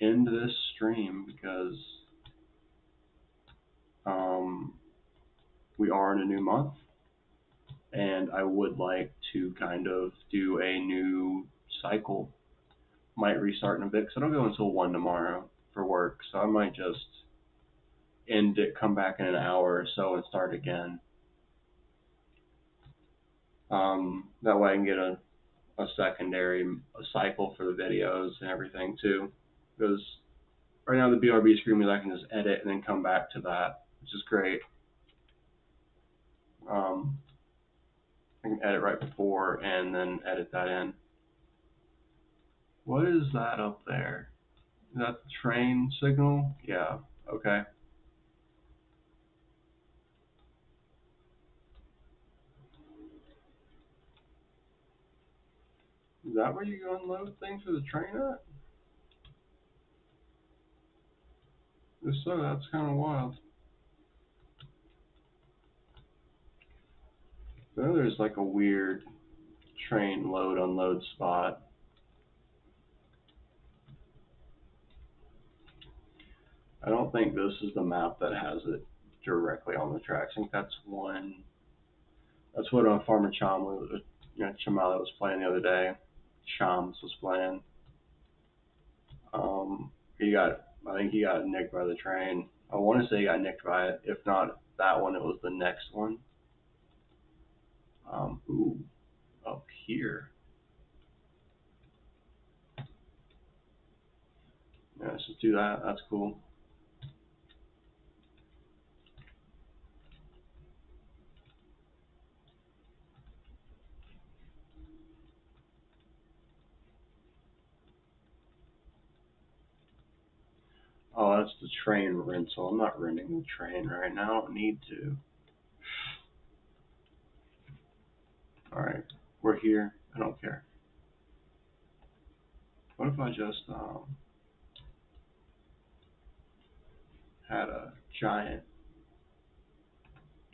end this stream because um, we are in a new month, and I would like to kind of do a new cycle. Might restart in a bit because I don't go until 1 tomorrow for work, so I might just end it, come back in an hour or so, and start again. That way I can get a secondary a cycle for the videos and everything too. Because right now the BRB screen is I can just edit and then come back to that, which is great. Um, I can edit right before and then edit that in. What is that up there? Is that the train signal? Yeah. Okay. Is that where you unload things for the train at? If so, that's kind of wild. I know there's like a weird train load unload spot. I don't think this is the map that has it directly on the tracks. I think that's one. That's what Farmer Chom was, Chamala was playing the other day. Shams was playing. He got, I think he got nicked by the train. I want to say he got nicked by it. If not that one, it was the next one. Ooh, up here. Yeah, let's just do that. That's cool. Oh, that's the train rental. I'm not renting the train right now. I don't need to. All right, we're here. I don't care. What if I just had a giant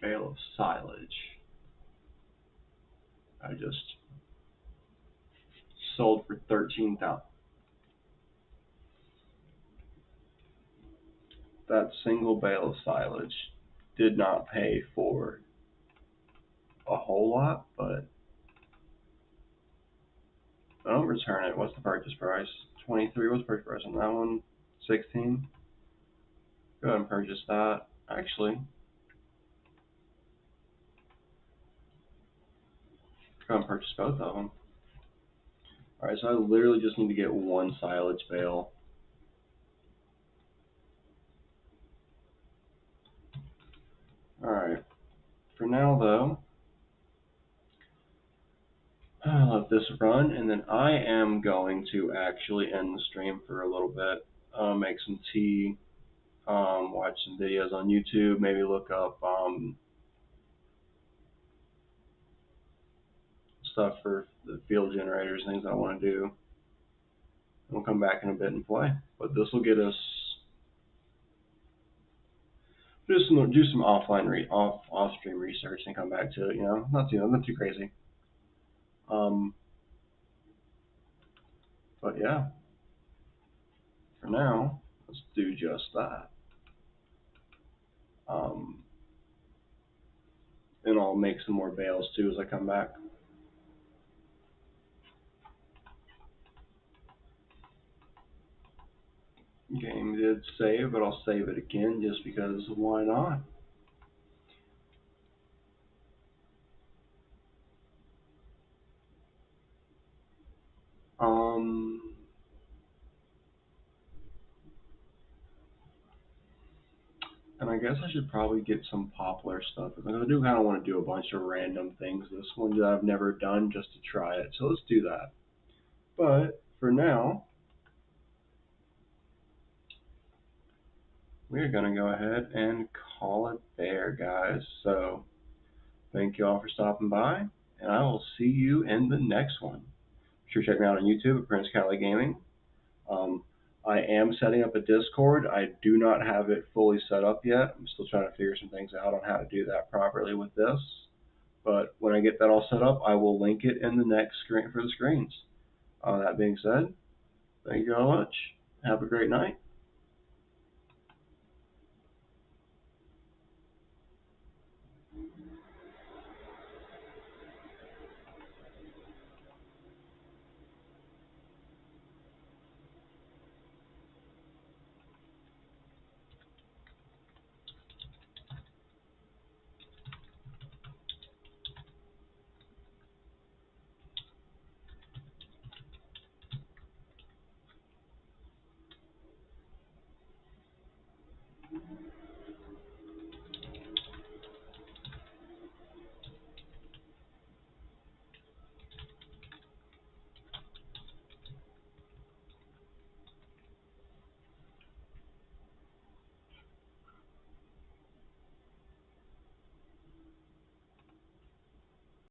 bale of silage I just sold for 13,000. That single bale of silage did not pay for a whole lot, but I don't return it. What's the purchase price? 23. What's the purchase price on that one? 16. Go ahead and purchase that. Actually, go ahead and purchase both of them. All right, so I literally just need to get one silage bale. All right. For now, though, I'll let this run, and then I am going to actually end the stream for a little bit. Make some tea, watch some videos on YouTube, maybe look up stuff for the field generators, things I want to do. We'll come back in a bit and play. But this will get us do some offline off stream research and come back to it. Not too crazy. Um, but yeah, for now, let's do just that. Um, and I'll make some more bales too as I come back. Game did save, but I'll save it again just because why not? Um, and I guess I should probably get some poplar stuff because I do kind of want to do a bunch of random things this one that I've never done just to try it. So let's do that. But for now, we're gonna go ahead and call it there, guys. So thank you all for stopping by, and I will see you in the next one. Be sure to check me out on YouTube at Prince Cali Gaming. Um, I am setting up a Discord. I do not have it fully set up yet. I'm still trying to figure some things out on how to do that properly with this. But when I get that all set up, I will link it in the next screen for the screens. That being said, thank you all much. Have a great night.